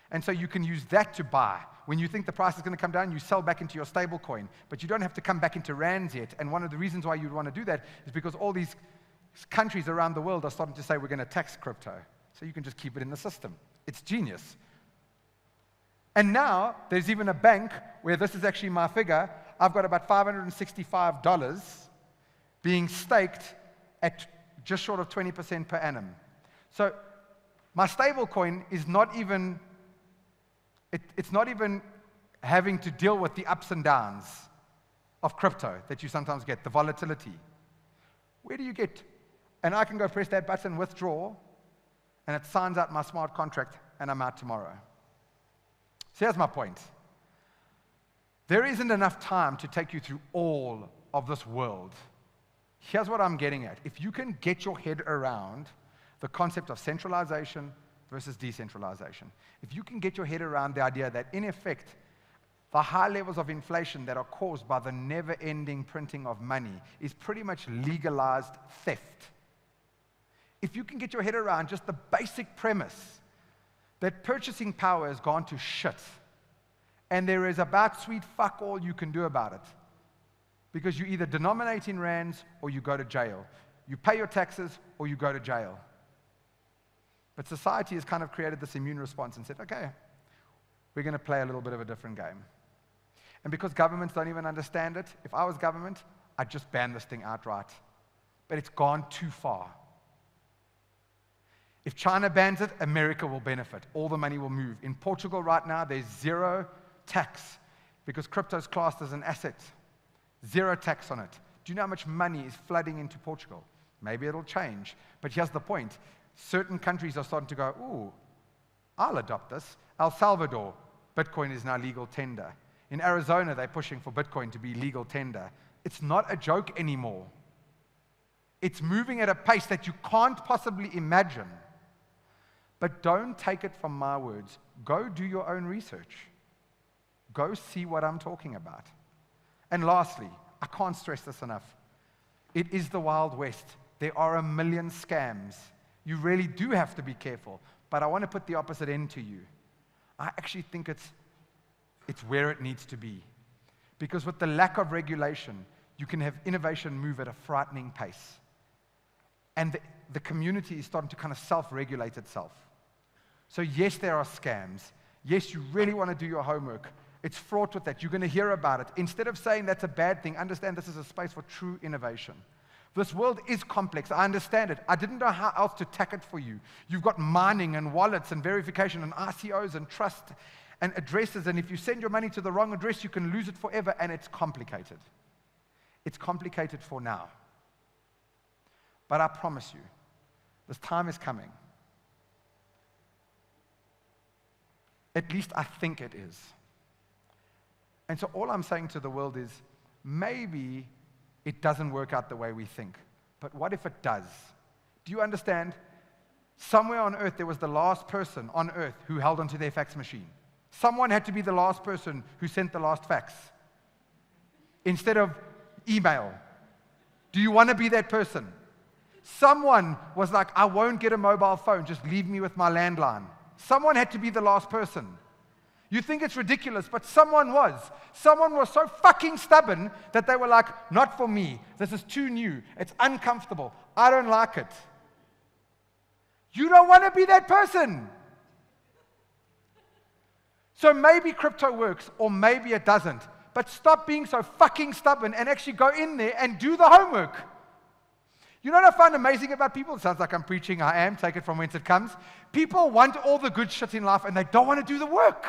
S1: And so you can use that to buy. When you think the price is going to come down, you sell back into your stable coin. But you don't have to come back into rands yet. And one of the reasons why you'd want to do that is because all these countries around the world are starting to say we're going to tax crypto. So you can just keep it in the system. It's genius. And now there's even a bank where this is actually my figure. I've got about $565 being staked at just short of 20% per annum. So my stable coin is not even, it's not even having to deal with the ups and downs of crypto that you sometimes get, the volatility. Where do you get? And I can go press that button, withdraw, and it signs out my smart contract, and I'm out tomorrow. So here's my point. There isn't enough time to take you through all of this world. Here's what I'm getting at. If you can get your head around the concept of centralization versus decentralization, if you can get your head around the idea that, in effect, the high levels of inflation that are caused by the never-ending printing of money is pretty much legalized theft. If you can get your head around just the basic premise that purchasing power has gone to shit, and there is about sweet fuck all you can do about it, because you either denominate in rands or you go to jail. You pay your taxes or you go to jail. But society has kind of created this immune response and said, okay, we're going to play a little bit of a different game. And because governments don't even understand it, if I was government, I'd just ban this thing outright. But it's gone too far. If China bans it, America will benefit. All the money will move. In Portugal right now, there's zero tax because crypto is classed as an asset. Zero tax on it. Do you know how much money is flooding into Portugal? Maybe it'll change. But here's the point. Certain countries are starting to go, ooh, I'll adopt this. El Salvador, Bitcoin is now legal tender. In Arizona, they're pushing for Bitcoin to be legal tender. It's not a joke anymore. It's moving at a pace that you can't possibly imagine. But don't take it from my words. Go do your own research. Go see what I'm talking about. And lastly, I can't stress this enough. It is the Wild West. There are a million scams. You really do have to be careful. But I want to put the opposite end to you. I actually think it's where it needs to be. Because with the lack of regulation, you can have innovation move at a frightening pace. And the community is starting to kind of self-regulate itself. So yes, there are scams. Yes, you really want to do your homework. It's fraught with that. You're going to hear about it. Instead of saying that's a bad thing, understand this is a space for true innovation. This world is complex. I understand it. I didn't know how else to tack it for you. You've got mining and wallets and verification and ICOs and trust and addresses. And if you send your money to the wrong address, you can lose it forever. And it's complicated. It's complicated for now. But I promise you, this time is coming. At least I think it is. And so all I'm saying to the world is, maybe it doesn't work out the way we think. But what if it does? Do you understand? Somewhere on earth, there was the last person on earth who held onto their fax machine. Someone had to be the last person who sent the last fax instead of email. Do you want to be that person? Someone was like, I won't get a mobile phone, just leave me with my landline. Someone had to be the last person. You think it's ridiculous, but someone was. Someone was so fucking stubborn that they were like, not for me. This is too new. It's uncomfortable. I don't like it. You don't want to be that person. So maybe crypto works, or maybe it doesn't. But stop being so fucking stubborn and actually go in there and do the homework. You know what I find amazing about people? It sounds like I'm preaching. I am. Take it from whence it comes. People want all the good shit in life, and they don't want to do the work.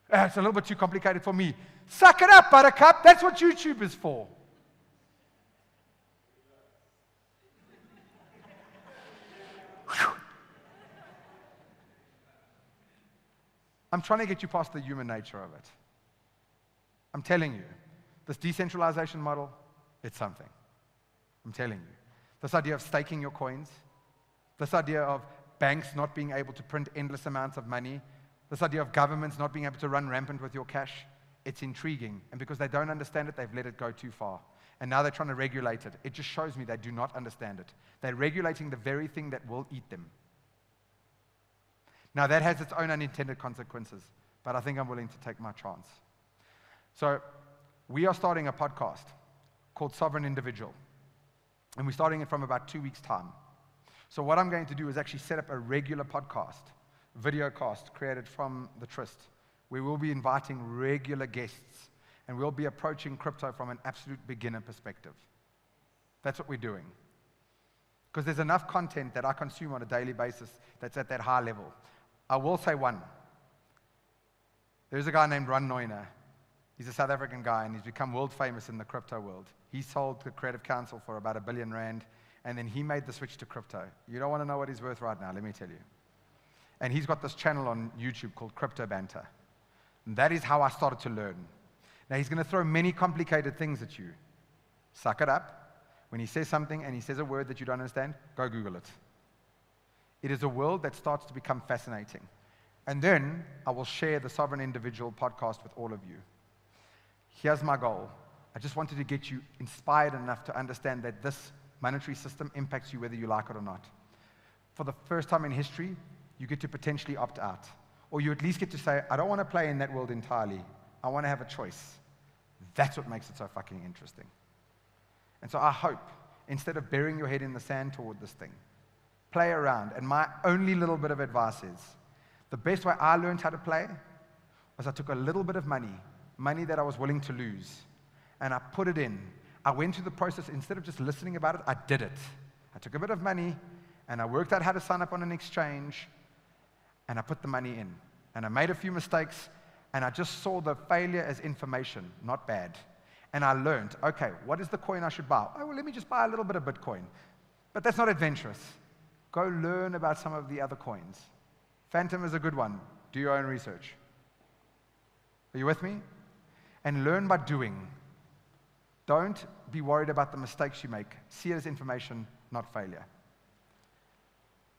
S1: It's a little bit too complicated for me. Suck it up, buttercup. That's what YouTube is for. I'm trying to get you past the human nature of it. I'm telling you, this decentralization model, it's something. I'm telling you. This idea of staking your coins, this idea of banks not being able to print endless amounts of money, this idea of governments not being able to run rampant with your cash, it's intriguing. And because they don't understand it, they've let it go too far. And now they're trying to regulate it. It just shows me they do not understand it. They're regulating the very thing that will eat them. Now, that has its own unintended consequences, but I think I'm willing to take my chance. So, we are starting a podcast called Sovereign Individual. And we're starting it from about 2 weeks' time. So what I'm going to do is actually set up a regular podcast, video cast created from the Tryst, where we'll be inviting regular guests, and we'll be approaching crypto from an absolute beginner perspective. That's what we're doing. Because there's enough content that I consume on a daily basis that's at that high level. I will say one. There's a guy named Ron Neuner. He's a South African guy, and he's become world famous in the crypto world. He sold the Creative Council for about R1 billion, and then he made the switch to crypto. You don't want to know what he's worth right now, let me tell you. And he's got this channel on YouTube called Crypto Banter. And that is how I started to learn. Now, he's going to throw many complicated things at you. Suck it up. When he says something and he says a word that you don't understand, go Google it. It is a world that starts to become fascinating. And then I will share the Sovereign Individual podcast with all of you. Here's my goal. I just wanted to get you inspired enough to understand that this monetary system impacts you whether you like it or not. For the first time in history, you get to potentially opt out. Or you at least get to say, I don't want to play in that world entirely. I want to have a choice. That's what makes it so fucking interesting. And so I hope, instead of burying your head in the sand toward this thing, play around. And my only little bit of advice is, the best way I learned how to play was I took a little bit of money that I was willing to lose, and I put it in. I went through the process. Instead of just listening about it, I did it. I took a bit of money, and I worked out how to sign up on an exchange, and I put the money in. And I made a few mistakes, and I just saw the failure as information, not bad. And I learned, okay, what is the coin I should buy? Oh, well, let me just buy a little bit of Bitcoin. But that's not adventurous. Go learn about some of the other coins. Phantom is a good one. Do your own research. Are you with me? And learn by doing. Don't be worried about the mistakes you make. See it as information, not failure.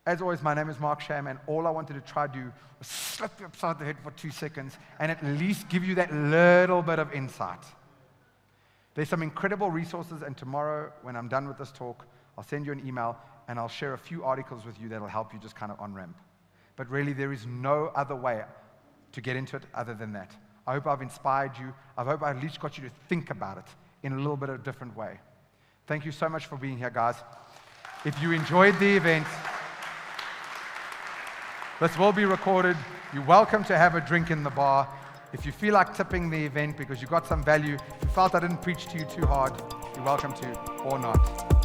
S1: As always, my name is Mark Sham, and all I wanted to try to do was slap you upside the head for 2 seconds and at least give you that little bit of insight. There's some incredible resources, and tomorrow, when I'm done with this talk, I'll send you an email, and I'll share a few articles with you that'll help you just kind of on-ramp. But really, there is no other way to get into it other than that. I hope I've inspired you. I hope I've at least got you to think about it in a little bit of a different way. Thank you so much for being here, guys. If you enjoyed the event, this will be recorded. You're welcome to have a drink in the bar. If you feel like tipping the event because you got some value, if you felt I didn't preach to you too hard, you're welcome to, or not.